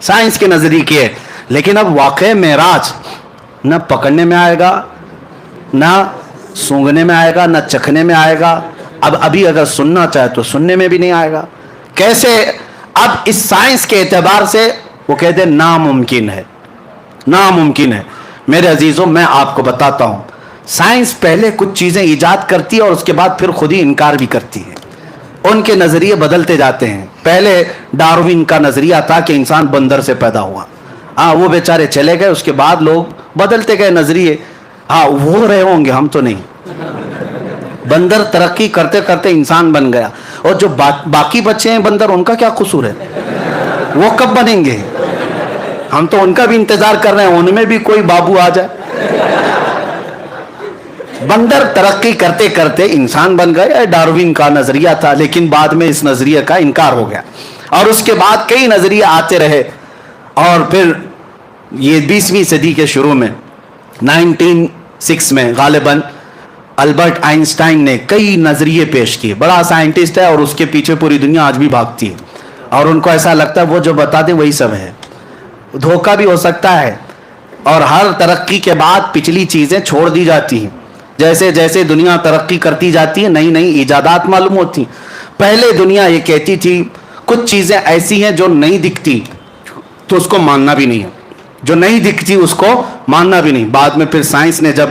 سائنس کے نظریے کی ہے. لیکن اب واقع معراج نہ پکڑنے میں آئے گا, نہ سونگھنے میں آئے گا, نہ چکھنے میں آئے گا. اب ابھی اگر سننا چاہے تو سننے میں بھی نہیں آئے گا. کیسے؟ اب اس سائنس کے اعتبار سے وہ کہتے ہیں ناممکن ہے, ناممکن ہے. میرے عزیزوں, میں آپ کو بتاتا ہوں, سائنس پہلے کچھ چیزیں ایجاد کرتی ہے اور اس کے بعد پھر خود ہی انکار بھی کرتی ہے. ان کے نظریے بدلتے جاتے ہیں. پہلے ڈاروین کا نظریہ تھا کہ انسان بندر سے پیدا ہوا, وہ بیچارے چلے گئے, اس کے بعد لوگ بدلتے گئے نظریے. وہ رہے ہوں گے, ہم تو نہیں. بندر ترقی کرتے کرتے انسان بن گیا, اور جو باقی بچے ہیں بندر, ان کا کیا قصور ہے؟ وہ کب بنیں گے؟ ہم تو ان کا بھی انتظار کر رہے ہیں, ان میں بھی کوئی بابو آ جائے. بندر ترقی کرتے کرتے انسان بن گئے, ڈاروین کا نظریہ تھا, لیکن بعد میں اس نظریے کا انکار ہو گیا. اور اس کے بعد کئی نظریے آتے رہے, اور پھر یہ 20ویں صدی کے شروع میں 1906 میں غالباً البرٹ آئنسٹائن نے کئی نظریے پیش کیے. بڑا سائنٹسٹ ہے اور اس کے پیچھے پوری دنیا آج بھی بھاگتی ہے, اور ان کو ایسا لگتا ہے وہ جو بتا دیں وہی سب ہے. دھوکہ بھی ہو سکتا ہے, اور ہر ترقی کے بعد پچھلی چیزیں چھوڑ دی جاتی ہیں. جیسے جیسے دنیا ترقی کرتی جاتی ہے, نئی نئی ایجادات معلوم ہوتی. پہلے دنیا یہ کہتی تھی کچھ چیزیں ایسی ہیں جو نہیں دکھتی تو اس کو ماننا بھی نہیں ہے, جو نہیں دکھتی اس کو ماننا بھی نہیں. بعد میں پھر سائنس نے جب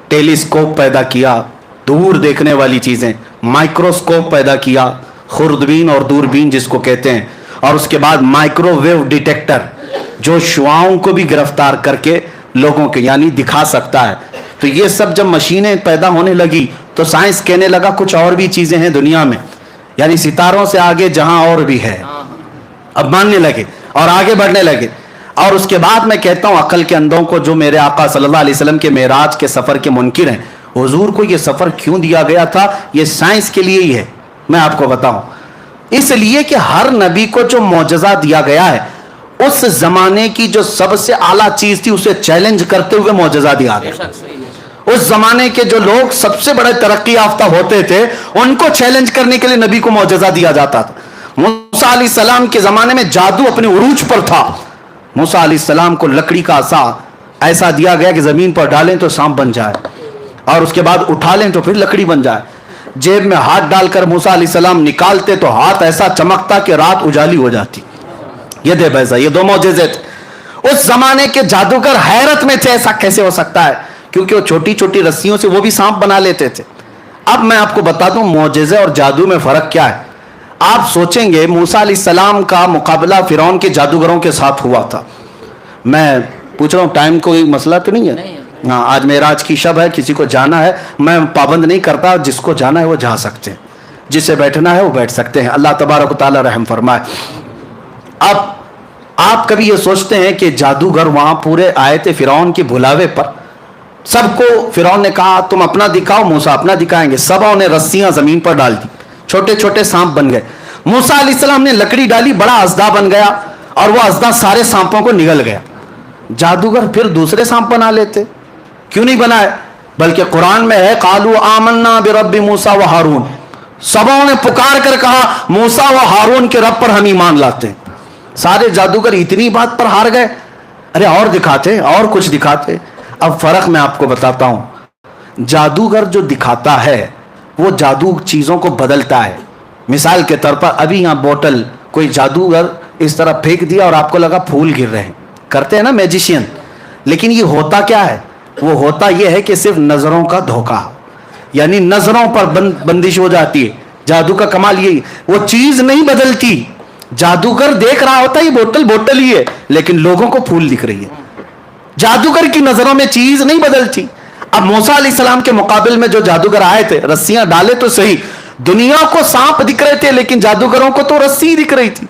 ٹیلیسکوپ پیدا کیا, دور دیکھنے والی چیزیں, مائکروسکوپ پیدا کیا, خوردبین اور دوربین جس کو کہتے ہیں, اور اس کے بعد مائکرو ویو ڈیٹیکٹر جو شعاؤں کو بھی گرفتار کر کے لوگوں کے یعنی دکھا سکتا ہے. تو یہ سب جب مشینیں پیدا ہونے لگی تو سائنس کہنے لگا کچھ اور بھی چیزیں ہیں دنیا میں, یعنی ستاروں سے آگے جہاں اور بھی ہے. اب ماننے لگے اور آگے بڑھنے لگے. اور اس کے بعد میں کہتا ہوں عقل کے اندھوں کو جو میرے آقا صلی اللہ علیہ وسلم کے معراج کے سفر کے منکر ہیں, حضور کو یہ سفر کیوں دیا گیا تھا؟ یہ سائنس کے لیے ہی ہے. میں آپ کو بتاؤں, اس لیے کہ ہر نبی کو جو معجزہ دیا گیا ہے اس زمانے کی جو سب سے اعلیٰ چیز تھی اسے چیلنج کرتے ہوئے معجزہ دیا گیا. اس زمانے کے جو لوگ سب سے بڑے ترقی یافتہ ہوتے تھے ان کو چیلنج کرنے کے لیے نبی کو معجزہ دیا جاتا تھا. موسیٰ علیہ السلام کے زمانے میں جادو اپنے عروج پر تھا. موسیٰ علیہ السلام کو لکڑی کا عصا ایسا دیا گیا کہ زمین پر ڈالیں تو سانپ بن جائے, اور اس کے بعد اٹھا لیں تو پھر لکڑی بن جائے. جیب میں ہاتھ ڈال کر موسیٰ علیہ السلام نکالتے تو ہاتھ ایسا چمکتا کہ رات اجالی ہو جاتی. یہ دے بیسا, یہ 2 معجزے تھے. اس زمانے کے جادوگر حیرت میں تھے, ایسا کیسے ہو سکتا ہے, کیونکہ وہ چھوٹی چھوٹی رسیوں سے وہ بھی سانپ بنا لیتے تھے. اب میں آپ کو بتا دوں معجزے اور جادو میں فرق کیا ہے. آپ سوچیں گے موسیٰ علیہ السلام کا مقابلہ فرعون کے جادوگروں کے ساتھ ہوا تھا. میں پوچھ رہا ہوں, ٹائم کوئی مسئلہ تو نہیں ہے؟ ہاں, آج معراج کی شب ہے, کسی کو جانا ہے میں پابند نہیں کرتا, جس کو جانا ہے وہ جا سکتے ہیں, جسے بیٹھنا ہے وہ بیٹھ سکتے ہیں. اللہ تبارک و تعالی رحم فرمائے. اب آپ کبھی یہ سوچتے ہیں کہ جادوگر وہاں پورے آئے تھے فرعون کے بلاوے پر, سب کو فرعون نے کہا تم اپنا دکھاؤ, موسیٰ اپنا دکھائیں گے. سبوں نے رسیاں زمین پر ڈال دی, چھوٹے چھوٹے سانپ بن گئے. موسیٰ علیہ السلام نے لکڑی ڈالی, بڑا اژدہا بن گیا, اور وہ اژدہا سارے سانپوں کو نگل گیا. جادوگر پھر دوسرے سانپ بنا لیتے, کیوں نہیں بنائے؟ بلکہ قرآن میں ہے قالوا آمنا برب موسیٰ و ہارون, سبوں نے پکار کر کہا موسیٰ و ہارون کے رب پر ہم ایمان لاتے ہیں. سارے جادوگر اتنی بات پر ہار گئے, ارے اور دکھاتے, اور کچھ دکھاتے. اب فرق میں آپ کو بتاتا ہوں. جادوگر جو دکھاتا ہے وہ جادو چیزوں کو بدلتا ہے. مثال کے طور پر ابھی یہاں بوٹل کوئی جادوگر اس طرح پھینک دیا اور آپ کو لگا پھول گر رہے ہیں, کرتے ہیں نا میجیشین. لیکن یہ ہوتا کیا ہے؟ وہ ہوتا یہ ہے کہ صرف نظروں کا دھوکہ, یعنی نظروں پر بندش ہو جاتی ہے. جادو کا کمال یہی, وہ چیز نہیں بدلتی. جادوگر دیکھ رہا ہوتا ہے یہ بوتل بوتل ہی ہے, لیکن لوگوں کو پھول دکھ رہی ہے. جادوگر کی نظروں میں چیز نہیں بدلتی. اب موسیٰ علیہ السلام کے مقابل میں جو جادوگر آئے تھے, رسیاں ڈالے تو صحیح, دنیا کو سانپ دکھ رہے تھے لیکن جادوگروں کو تو رسی دکھ رہی تھی.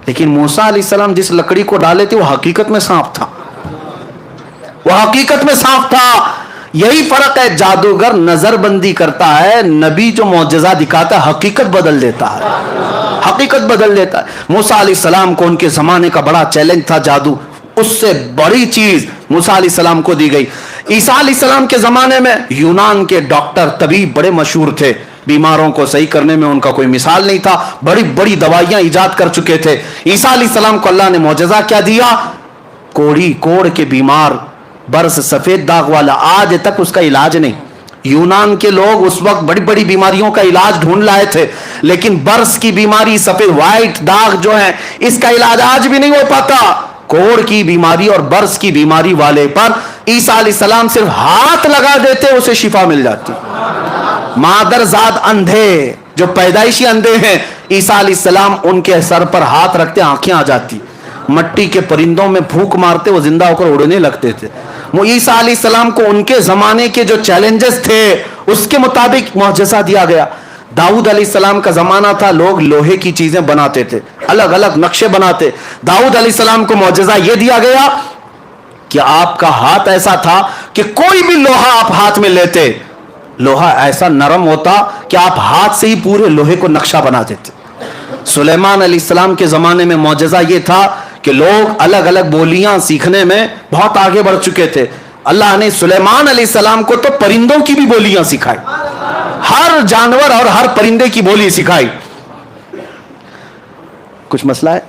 لیکن موسیٰ علیہ السلام جس لکڑی کو ڈالے تھے وہ حقیقت میں سانپ تھا, وہ حقیقت میں سانپ تھا. یہی فرق ہے, جادوگر نظر بندی کرتا ہے, نبی جو معجزہ دکھاتا ہے حقیقت بدل دیتا ہے, حقیقت بدل دیتا ہے. موسیٰ علیہ السلام کو ان کے زمانے کا بڑا چیلنج تھا جادو, اس سے بڑی چیز موسیٰ علیہ السلام کو دی گئی. عیسیٰ علیہ السلام کے زمانے میں یونان کے ڈاکٹر طبیب بڑے مشہور تھے, بیماروں کو صحیح کرنے میں ان کا کوئی مثال نہیں تھا, بڑی بڑی دوائیاں ایجاد کر چکے تھے. عیسیٰ علیہ السلام کو اللہ نے معجزہ کیا دیا؟ کوڑ کے بیمار, برس سفید داغ والا, آج تک اس کا علاج نہیں. یونان کے لوگ اس وقت بڑی بڑی بیماریوں کا علاج ڈھونڈ لائے تھے, لیکن برس کی بیماری, سفید وائٹ داغ جو ہے, اس کا علاج آج بھی نہیں ہو پاتا. کوڑ کی بیماری اور برس کی بیماری والے پر عیسیٰ علیہ السلام صرف ہاتھ لگا دیتے, اسے شفا مل جاتی. مادرزاد اندھے جو پیدائشی اندھے ہیں, عیسیٰ علیہ السلام ان کے سر پر ہاتھ رکھتے, آنکھیں آ جاتی. مٹی کے پرندوں میں پھونک مارتے, وہ زندہ ہو کر اڑنے لگتے تھے. وہ عیسیٰ علیہ السلام کو ان کے زمانے کے جو چیلنجز تھے اس کے مطابق معجزہ دیا گیا. داؤد علیہ السلام کا زمانہ تھا, لوگ لوہے کی چیزیں بناتے تھے, الگ الگ نقشے بناتے. داؤد علیہ السلام کو معجزہ یہ دیا گیا کہ آپ کا ہاتھ ایسا تھا کہ کوئی بھی لوہا آپ ہاتھ میں لیتے, لوہا ایسا نرم ہوتا کہ آپ ہاتھ سے ہی پورے لوہے کو نقشہ بنا دیتے. سلیمان علیہ السلام کے زمانے میں معجزہ یہ تھا کہ لوگ الگ الگ بولیاں سیکھنے میں بہت آگے بڑھ چکے تھے. اللہ نے سلیمان علیہ السلام کو تو پرندوں کی بھی بولیاں سکھائی, ہر جانور اور ہر پرندے کی بولی سکھائی. کچھ مسئلہ ہے؟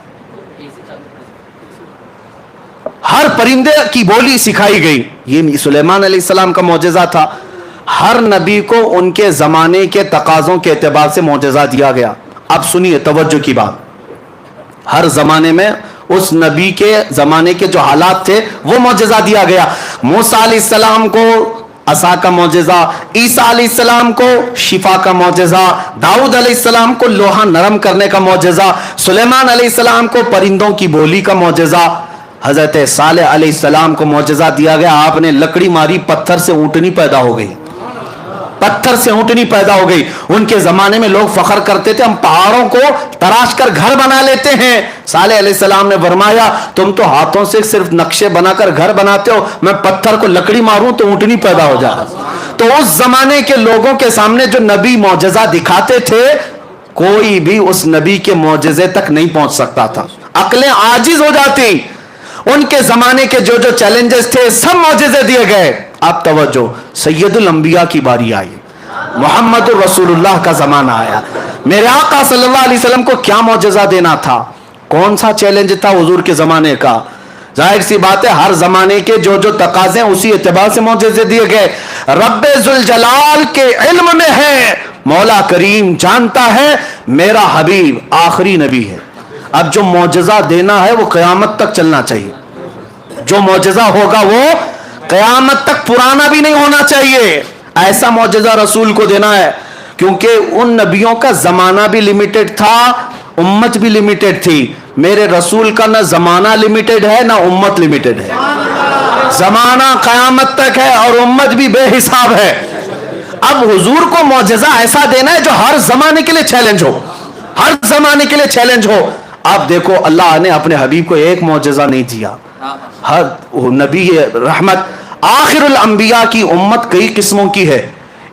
ہر پرندے کی بولی سکھائی گئی. یہ سلیمان علیہ السلام کا معجزہ تھا. ہر نبی کو ان کے زمانے کے تقاضوں کے اعتبار سے معجزہ دیا گیا. اب سنیے توجہ کی بات, ہر زمانے میں اس نبی کے زمانے کے جو حالات تھے وہ معجزہ دیا گیا. موسیٰ علیہ السلام کو عصا کا معجزہ, عیسیٰ علیہ السلام کو شفا کا معجزہ, داؤد علیہ السلام کو لوہا نرم کرنے کا معجزہ, سلیمان علیہ السلام کو پرندوں کی بولی کا معجزہ. حضرت صالح علیہ السلام کو معجزہ دیا گیا, آپ نے لکڑی ماری, پتھر سے اونٹنی پیدا ہو گئی, پتھر سے اونٹنی پیدا ہو گئی. ان کے زمانے میں لوگ فخر کرتے تھے, ہم پہاڑوں کو تراش کر گھر بنا لیتے ہیں. صالح علیہ السلام نے فرمایا تم تو ہاتھوں سے صرف نقشے بنا کر گھر بناتے ہو, میں پتھر کو لکڑی ماروں تو اونٹنی پیدا ہو جائے. تو اس زمانے کے لوگوں کے سامنے جو نبی معجزہ دکھاتے تھے, کوئی بھی اس نبی کے معجزے تک نہیں پہنچ سکتا تھا, عقلیں عاجز ہو جاتی. ان کے زمانے کے جو جو چیلنجز تھے سب معجزے دیے گئے. اب توجہ, سید الانبیاء کی باری آئی, محمد رسول اللہ کا زمانہ آیا. میرے آقا صلی اللہ علیہ وسلم کو کیا معجزہ دینا تھا, کون سا چیلنج تھا حضور کے زمانے کا؟ ظاہر سی بات ہے ہر زمانے کے جو جو تقاضے اسی اعتبار سے معجزے دیے گئے. رب ذوالجلال کے علم میں ہے, مولا کریم جانتا ہے میرا حبیب آخری نبی ہے. اب جو معجزہ دینا ہے وہ قیامت تک چلنا چاہیے, جو معجزہ ہوگا وہ قیامت تک پرانا بھی نہیں ہونا چاہیے. ایسا معجزہ رسول کو دینا ہے, کیونکہ ان نبیوں کا زمانہ بھی لیمیٹڈ تھا, امت بھی لیمیٹڈ تھی. میرے رسول کا نہ زمانہ لیمیٹڈ ہے نہ امت لیمیٹڈ ہے, زمانہ قیامت تک ہے اور امت بھی بے حساب ہے. اب حضور کو معجزہ ایسا دینا ہے جو ہر زمانے کے لیے چیلنج ہو, ہر زمانے کے لیے چیلنج ہو. اب دیکھو اللہ نے اپنے حبیب کو ایک معجزہ نہیں دیا, ہر نبی رحمت. آخر الانبیاء کی امت کئی قسموں کی ہے.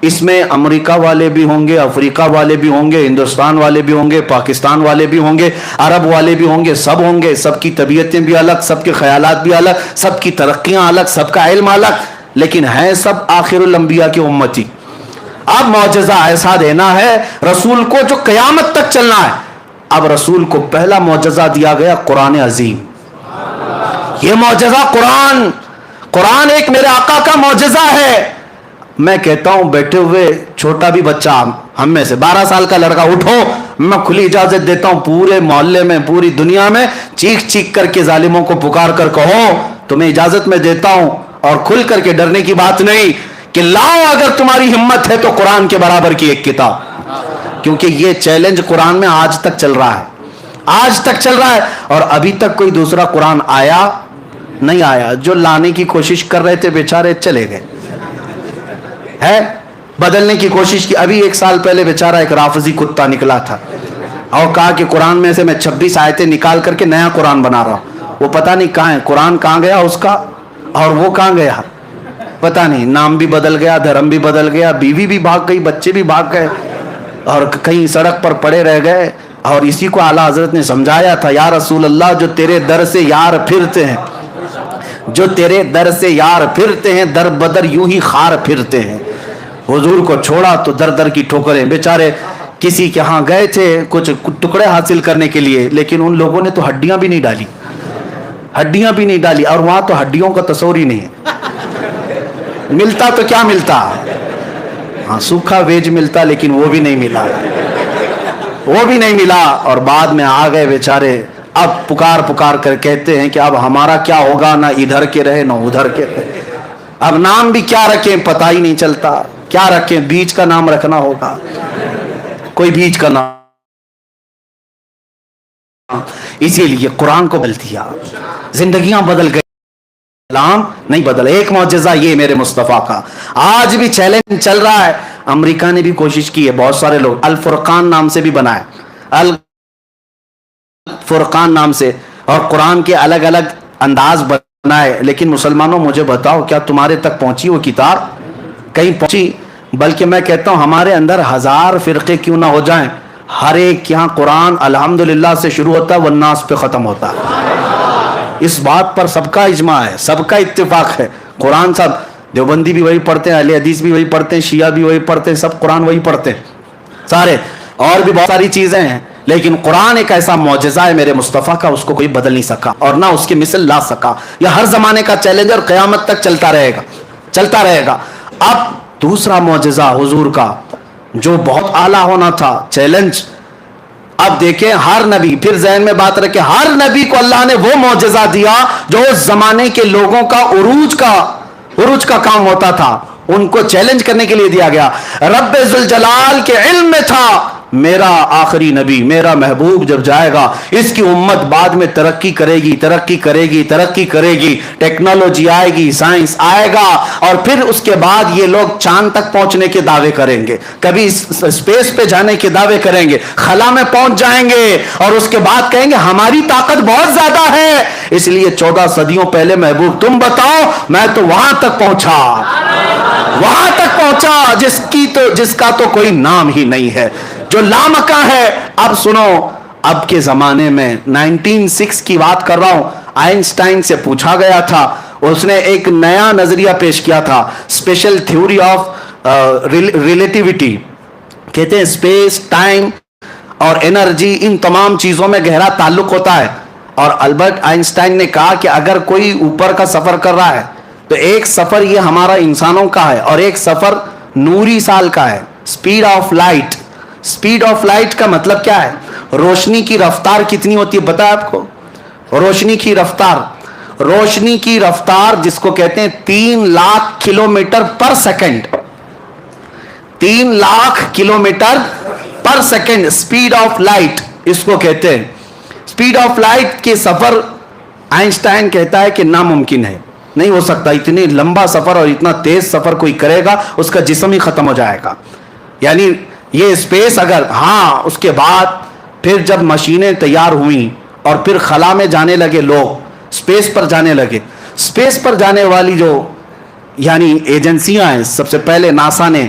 اس میں امریکہ والے بھی ہوں گے, افریقہ والے بھی ہوں گے, ہندوستان والے بھی ہوں گے, پاکستان والے بھی ہوں گے, عرب والے بھی ہوں گے, سب ہوں گے. سب کی طبیعتیں بھی الگ, سب کے خیالات بھی الگ, سب کی ترقیاں الگ, سب کا علم الگ, لیکن ہیں سب آخر الانبیاء کی امتی. اب معجزہ ایسا دینا ہے رسول کو جو قیامت تک چلنا ہے. اب رسول کو پہلا معجزہ دیا گیا قرآن عظیم. یہ معجزہ قرآن ایک میرے آقا کا معجزہ ہے. میں کہتا ہوں بیٹھے ہوئے چھوٹا بھی بچہ, ہم میں سے 12 سال کا لڑکا, اٹھو, میں کھلی اجازت دیتا ہوں پورے محلے میں, پوری دنیا میں چیخ چیخ کر کے ظالموں کو پکار کر کہو, تمہیں اجازت میں دیتا ہوں, اور کھل کر کے ڈرنے کی بات نہیں, کہ لاؤ اگر تمہاری ہمت ہے تو قرآن کے برابر کی ایک کتاب. کیونکہ یہ چیلنج قرآن میں آج تک چل رہا ہے, آج تک چل رہا ہے, اور ابھی تک کوئی دوسرا قرآن آیا نہیں آیا. جو لانے کی کوشش کر رہے تھے بیچارے چلے گئے, ہے بدلنے کی کوشش کی. ابھی 1 سال پہلے بیچارہ ایک رافضی کتا نکلا تھا اور کہا کہ قرآن میں سے میں 26 آیتیں نکال کر کے نیا قرآن بنا رہا ہوں. وہ پتہ نہیں کہاں ہے, قرآن کہاں گیا اس کا, اور وہ کہاں گیا پتہ نہیں. نام بھی بدل گیا, دھرم بھی بدل گیا, بیوی بھی بھاگ گئی, بچے بھی بھاگ گئے, اور کہیں سڑک پر پڑے رہ گئے. اور اسی کو اعلیٰ حضرت نے سمجھایا تھا, یا رسول اللہ جو تیرے در سے یار پھرتے ہیں, جو تیرے در سے یار پھرتے ہیں, در بدر یوں ہی خار پھرتے ہیں. حضور کو چھوڑا تو در در کی ٹھوکریں. بیچارے کسی کے ہاں گئے تھے کچھ ٹکڑے حاصل کرنے کے لیے, لیکن ان لوگوں نے تو ہڈیاں بھی نہیں ڈالی, ہڈیاں بھی نہیں ڈالی, اور وہاں تو ہڈیوں کا تصور ہی نہیں ہے. ملتا تو کیا ملتا, ہاں سوکھا ویج ملتا, لیکن وہ بھی نہیں ملا, وہ بھی نہیں ملا. اور بعد میں آ گئے بیچارے. اب پکار کر کہتے ہیں کہ اب ہمارا کیا ہوگا, نہ ادھر کے رہے نہ ادھر کے رہے. اب نام بھی کیا رکھیں پتہ ہی نہیں چلتا, کیا رکھیں, بیج کا نام رکھنا ہوگا, کوئی بیج کا نام. اسی لیے قرآن کو بدل دیا, زندگیاں بدل گئی, اسلام نہیں بدلا. ایک معجزہ یہ میرے مصطفیٰ کا. آج بھی چیلنج چل رہا ہے. امریکہ نے بھی کوشش کی ہے, بہت سارے لوگ الفرقان نام سے بھی بنائے, الفرقان نام سے, اور قرآن کے الگ الگ انداز بنائے. لیکن مسلمانوں مجھے بتاؤ, کیا تمہارے تک پہنچی وہ کتاب؟ کہیں پہنچی؟ بلکہ میں کہتا ہوں ہمارے اندر 1000 فرقے کیوں نہ ہو جائیں, ہر ایک یہاں قرآن الحمدللہ سے شروع ہوتا ہے والناس پہ ختم ہوتا ہے. اس بات پر سب کا اجماع ہے, سب کا اتفاق ہے. قرآن سب, دیوبندی بھی وہی پڑھتے ہیں, اہل حدیث بھی وہی پڑھتے ہیں, شیعہ بھی وہی پڑھتے ہیں, سب قرآن وہی پڑھتے ہیں سارے. اور بھی بہت ساری چیزیں ہیں, لیکن قرآن ایک ایسا معجزہ ہے میرے مصطفیٰ کا, اس کو کوئی بدل نہیں سکا اور نہ اس کی مثل لا سکا. یہ ہر زمانے کا چیلنج اور قیامت تک چلتا رہے گا, چلتا رہے گا. اب دوسرا معجزہ حضور کا جو بہت اعلیٰ ہونا تھا, چیلنج. اب دیکھیں ہر نبی, پھر ذہن میں بات رکھیں, ہر نبی کو اللہ نے وہ معجزہ دیا جو اس زمانے کے لوگوں کا عروج کا کام ہوتا تھا, ان کو چیلنج کرنے کے لیے دیا گیا. رب ذوالجلال کے علم میں تھا میرا آخری نبی, میرا محبوب جب جائے گا اس کی امت بعد میں ترقی کرے گی, ترقی کرے گی, ترقی کرے گی, ٹیکنالوجی آئے گی, سائنس آئے گا, اور پھر اس کے بعد یہ لوگ چاند تک پہنچنے کے دعوے کریں گے, کبھی اسپیس پہ جانے کے دعوے کریں گے, خلا میں پہنچ جائیں گے, اور اس کے بعد کہیں گے ہماری طاقت بہت زیادہ ہے, اس لیے 14 صدیوں پہلے محبوب تم بتاؤ, میں تو وہاں تک پہنچا, وہاں تک پہنچا جس کا تو کوئی نام ہی نہیں ہے, جو لامکاں ہے. اب سنو, اب کے زمانے میں 1906 کی بات کر رہا ہوں, آئنسٹائن سے پوچھا گیا تھا, اس نے ایک نیا نظریہ پیش کیا تھا, اسپیشل تھیوری آف ریلیٹیوٹی. کہتے ہیں اسپیس, ٹائم اور انرجی, ان تمام چیزوں میں گہرا تعلق ہوتا ہے. اور البرٹ آئنسٹائن نے کہا کہ اگر کوئی اوپر کا سفر کر رہا ہے تو ایک سفر یہ ہمارا انسانوں کا ہے, اور ایک سفر نوری سال کا ہے. Speed of light, speed of light کا مطلب کیا ہے؟ روشنی کی رفتار کتنی ہوتی ہے پتہ ہے آپ کو؟ روشنی کی رفتار جس کو کہتے ہیں 3 lakh kilometre per second, 3 lakh kilometre per second speed of light اس کو کہتے ہیں. اسپیڈ آف لائٹ کے سفر آئنسٹائن کہتا ہے کہ ناممکن ہے, نہیں ہو سکتا. اتنی لمبا سفر اور اتنا تیز سفر کوئی کرے گا اس کا جسم ہی ختم ہو جائے گا. یعنی یہ اسپیس اگر, ہاں اس کے بعد پھر جب مشینیں تیار ہوئیں اور پھر خلا میں جانے لگے لوگ, اسپیس پر جانے لگے, اسپیس پر جانے والی جو یعنی ایجنسیاں ہیں, سب سے پہلے ناسا نے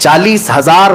40,000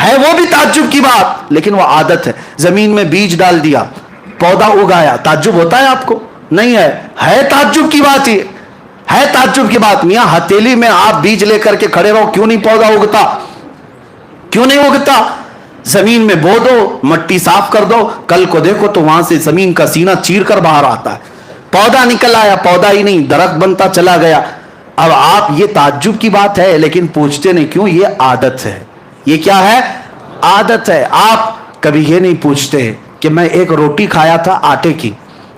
ہے وہ بھی تعجب کی بات، لیکن وہ عادت ہے. زمین میں بیج ڈال دیا، پودا اگایا، تعجب ہوتا ہے آپ کو؟ نہیں ہے تعجب کی بات. یہ ہے تعجب کی بات. میاں ہتھیلی میں آپ بیج لے کر کے کھڑے رہو، کیوں نہیں پودا اگتا؟ کیوں نہیں اگتا؟ زمین میں بو دو، مٹی صاف کر دو، کل کو دیکھو تو وہاں سے زمین کا سینہ چیر کر باہر آتا ہے، پودا نکل آیا. پودا ہی نہیں، درخت بنتا چلا گیا. اب آپ، یہ تعجب کی بات ہے لیکن پوچھتے نہیں کیوں؟ یہ عادت ہے. یہ کیا ہے؟ عادت ہے. آپ کبھی یہ نہیں پوچھتے کہ میں ایک روٹی کھایا تھا آٹے کی،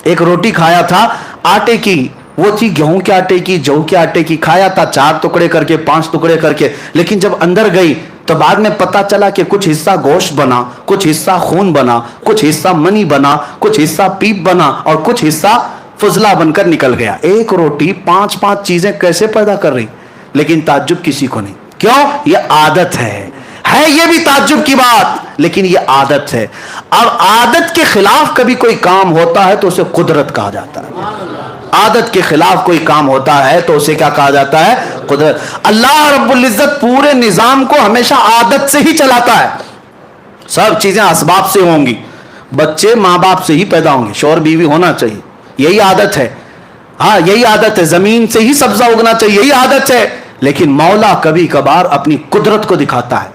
ایک روٹی کھایا تھا آٹے کی، وہ تھی گیہوں کے آٹے کی، جو کے آٹے کی. کھایا تھا 4 ٹکڑے کر کے، 5 ٹکڑے کر کے، لیکن جب اندر گئی تو بعد میں پتا چلا کہ کچھ حصہ گوشت بنا، کچھ حصہ خون بنا، کچھ حصہ منی بنا، کچھ حصہ پیپ بنا، اور کچھ حصہ فضلہ بن کر نکل گیا. ایک روٹی 5 چیزیں کیسے پیدا کر رہی؟ لیکن تعجب کسی کو نہیں. کیوں؟ یہ عادت ہے یہ بھی تعجب کی بات، لیکن یہ عادت ہے. اب عادت کے خلاف کبھی کوئی کام ہوتا ہے تو اسے قدرت کہا جاتا ہے. عادت کے خلاف کوئی کام ہوتا ہے تو اسے کیا کہا جاتا ہے؟ قدرت. اللہ رب العزت پورے نظام کو ہمیشہ عادت سے ہی چلاتا ہے. سب چیزیں اسباب سے ہوں گی. بچے ماں باپ سے ہی پیدا ہوں گے، شوہر بیوی ہونا چاہیے، یہی عادت ہے. ہاں یہی عادت ہے. زمین سے ہی سبزہ اگنا چاہیے، یہی عادت ہے. لیکن مولا کبھی کبھار اپنی قدرت کو دکھاتا ہے،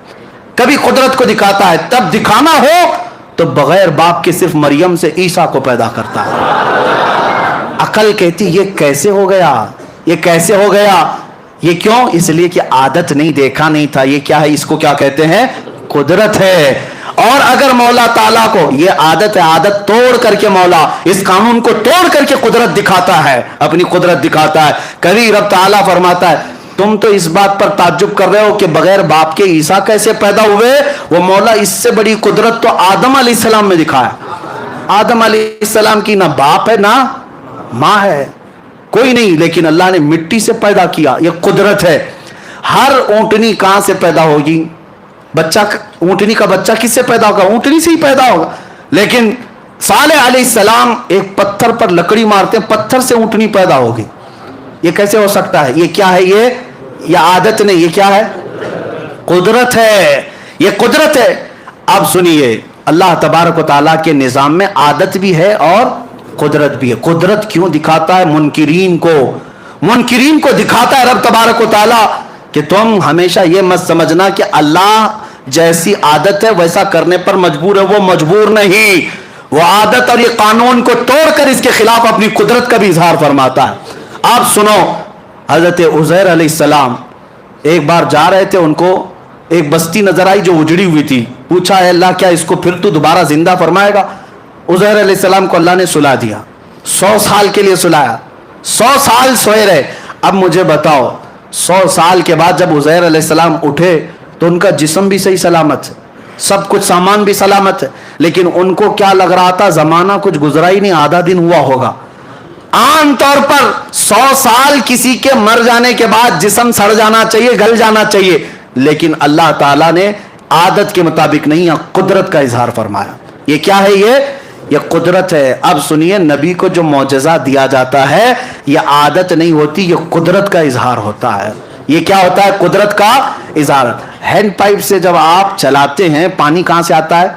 کبھی قدرت کو دکھاتا ہے. تب دکھانا ہو تو بغیر باپ کے صرف مریم سے عیسیٰ کو پیدا کرتا ہے. عقل کہتی یہ کیسے ہو گیا، یہ کیسے ہو گیا؟ یہ کیوں؟ اس لیے کہ عادت نہیں، دیکھا نہیں تھا. یہ کیا ہے؟ اس کو کیا کہتے ہیں؟ قدرت ہے. اور اگر مولا تعالیٰ کو یہ عادت ہے، عادت توڑ کر کے مولا اس قانون کو توڑ کر کے قدرت دکھاتا ہے، اپنی قدرت دکھاتا ہے. کبھی رب تعالیٰ فرماتا ہے تم تو اس بات پر تعجب کر رہے ہو کہ بغیر باپ کے عیسیٰ کیسے پیدا ہوئے؟ وہ مولا اس سے بڑی قدرت تو آدم علیہ السلام میں دکھایا. آدم علیہ السلام کی نہ باپ ہے نہ ماں ہے، کوئی نہیں، لیکن اللہ نے مٹی سے پیدا کیا. یہ قدرت ہے. ہر اونٹنی کہاں سے پیدا ہوگی؟ بچہ، اونٹنی کا بچہ کس سے پیدا ہوگا؟ اونٹنی سے ہی پیدا ہوگا. لیکن صالح علیہ السلام ایک پتھر پر لکڑی مارتے ہیں، پتھر سے اونٹنی پیدا ہوگی. یہ کیسے ہو سکتا ہے؟ یہ کیا ہے؟ یہ عادت نہیں، یہ کیا ہے؟ قدرت ہے. یہ قدرت ہے. اب سنیے، اللہ تبارک و تعالیٰ کے نظام میں عادت بھی ہے اور قدرت بھی ہے. قدرت کیوں دکھاتا ہے؟ منکرین کو دکھاتا ہے رب تبارک و تعالیٰ کہ تم ہمیشہ یہ مت سمجھنا کہ اللہ جیسی عادت ہے ویسا کرنے پر مجبور ہے. وہ مجبور نہیں، وہ عادت اور یہ قانون کو توڑ کر اس کے خلاف اپنی قدرت کا بھی اظہار فرماتا ہے. آپ سنو، حضرت عزیر علیہ السلام ایک بار جا رہے تھے، ان کو ایک بستی نظر آئی جو اجڑی ہوئی تھی. پوچھا اے اللہ کیا اس کو پھر تو دوبارہ زندہ فرمائے گا؟ عزیر علیہ السلام کو اللہ نے سلا دیا. 100 سال کے لیے سلایا. 100 سال سوئے رہے. اب مجھے بتاؤ 100 سال کے بعد جب عزیر علیہ السلام اٹھے تو ان کا جسم بھی صحیح سلامت ہے، سب کچھ سامان بھی سلامت ہے، لیکن ان کو کیا لگ رہا تھا؟ زمانہ کچھ گزرا ہی نہیں، آدھا دن ہوا ہوگا. عام طور پر 100 سال کسی کے مر جانے کے بعد جسم سڑ جانا چاہیے، گل جانا چاہیے، لیکن اللہ تعالیٰ نے عادت کے مطابق نہیں، قدرت کا اظہار فرمایا. یہ کیا ہے؟ یہ قدرت ہے. اب سنیے، نبی کو جو معجزہ دیا جاتا ہے یہ عادت نہیں ہوتی، یہ قدرت کا اظہار ہوتا ہے. یہ کیا ہوتا ہے؟ قدرت کا اظہار. ہینڈ پائپ سے جب آپ چلاتے ہیں پانی کہاں سے آتا ہے؟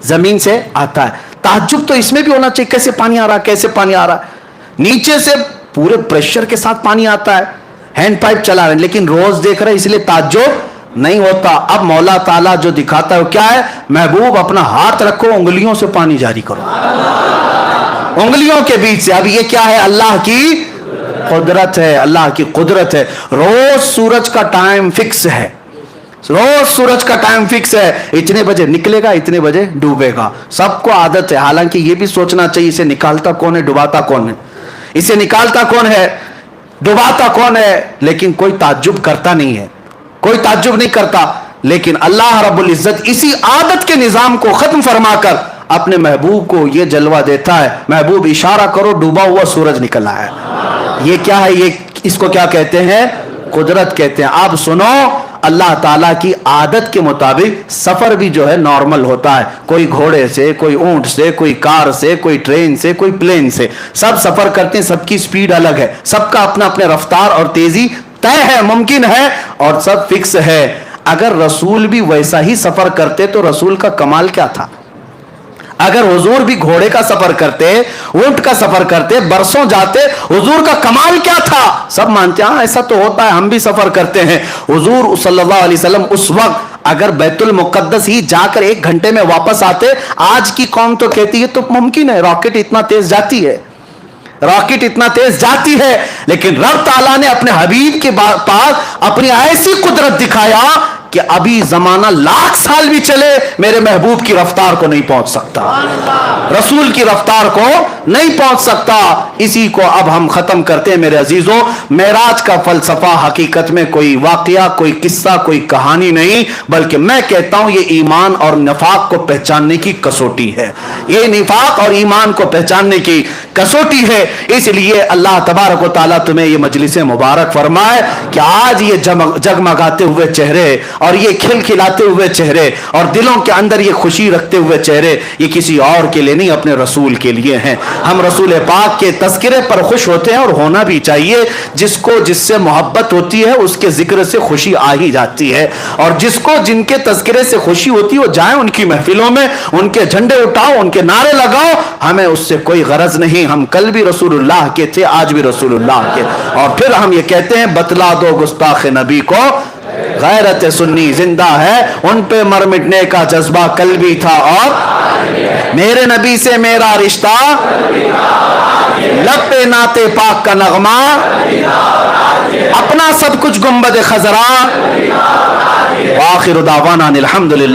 زمین سے آتا ہے. تعجب تو اس میں بھی ہونا چاہیے، کیسے پانی آ رہا ہے، کیسے پانی آ رہا ہے؟ نیچے سے پورے پریشر کے ساتھ پانی آتا ہے. ہینڈ پائپ چلا رہے ہیں لیکن روز دیکھ رہے ہیں، اس لیے تعجب نہیں ہوتا. اب مولا تعالیٰ جو دکھاتا ہے وہ کیا ہے؟ محبوب اپنا ہاتھ رکھو، انگلیوں سے پانی جاری کرو، انگلیوں کے بیچ سے. اب یہ کیا ہے؟ اللہ کی قدرت ہے، اللہ کی قدرت ہے. روز سورج کا ٹائم فکس ہے، روز سورج کا ٹائم فکس ہے، اتنے بجے نکلے گا، اتنے بجے ڈوبے گا. سب کو عادت ہے. حالانکہ یہ بھی سوچنا چاہیے اسے نکالتا کون ہے، ڈباتا کون ہے؟ اسے نکالتا کون ہے، ڈباتا کون ہے؟ لیکن کوئی تعجب کرتا نہیں ہے، کوئی تعجب نہیں کرتا. لیکن اللہ رب العزت اسی عادت کے نظام کو ختم فرما کر اپنے محبوب کو یہ جلوہ دیتا ہے. محبوب اشارہ کرو، ڈوبا ہوا سورج نکل آیا ہے. یہ کیا ہے؟ یہ اس کو کیا کہتے ہیں؟ قدرت کہتے ہیں. آپ سنو، اللہ تعالیٰ کی عادت کے مطابق سفر بھی جو ہے نارمل ہوتا ہے. کوئی گھوڑے سے، کوئی اونٹ سے، کوئی کار سے، کوئی ٹرین سے، کوئی پلین سے، سب سفر کرتے ہیں. سب کی سپیڈ الگ ہے، سب کا اپنا اپنے رفتار اور تیزی طے ہے، ممکن ہے، اور سب فکس ہے. اگر رسول بھی ویسا ہی سفر کرتے تو رسول کا کمال کیا تھا؟ اگر حضور بھی گھوڑے کا سفر کرتے، اونٹ کا سفر کرتے، برسوں جاتے، حضور کا کمال کیا تھا؟ سب مانتے ہیں ہاں ایسا تو ہوتا ہے، ہم بھی سفر کرتے ہیں۔ حضور صلی اللہ علیہ وسلم اس وقت اگر بیت المقدس ہی جا کر 1 گھنٹے میں واپس آتے، آج کی قوم تو کہتی ہے تو ممکن ہے، راکٹ اتنا تیز جاتی ہے، راکٹ اتنا تیز جاتی ہے، لیکن رب تعالیٰ نے اپنے حبیب کے پاس اپنی ایسی قدرت دکھایا کہ ابھی زمانہ 1,00,000 سال بھی چلے میرے محبوب کی رفتار کو نہیں پہنچ سکتا، رسول کی رفتار کو نہیں پہنچ سکتا۔ اسی کو اب ہم ختم کرتے ہیں میرے عزیزوں۔ معراج کا فلسفہ حقیقت میں کوئی واقعہ، کوئی قصہ، کوئی کہانی نہیں، بلکہ میں کہتا ہوں یہ ایمان اور نفاق کو پہچاننے کی کسوٹی ہے، یہ نفاق اور ایمان کو پہچاننے کی کسوٹی ہے۔ اس لیے اللہ تبارک و تعالیٰ تمہیں یہ مجلس مبارک فرمائے کہ آج یہ جگمگاتے ہوئے چہرے اور یہ کھلکھلاتے ہوئے چہرے اور دلوں کے اندر یہ خوشی رکھتے ہوئے چہرے، یہ کسی اور کے لیے نہیں، اپنے رسول کے لیے ہیں۔ ہم رسول پاک کے تذکرے پر خوش ہوتے ہیں اور ہونا بھی چاہیے۔ جس کو جس سے محبت ہوتی ہے اس کے ذکر سے خوشی آ ہی جاتی ہے، اور جس کو جن کے تذکرے سے خوشی ہوتی ہے وہ جائیں ان کی محفلوں میں، ان کے جھنڈے اٹھاؤ، ان کے نعرے لگاؤ، ہمیں اس سے کوئی غرض نہیں۔ ہم کل بھی رسول اللہ کے تھے، آج بھی رسول اللہ کے، اور پھر ہم یہ کہتے ہیں بتلا دو گستاخ نبی کو غیرت سنی زندہ ہے، ان پہ مر مٹنے کا جذبہ کل بھی تھا، اور میرے نبی سے میرا رشتہ، لب پہ نعت پاک کا نغمہ، اپنا سب کچھ گنبد خضرا، وآخر دعوانا الحمدللہ۔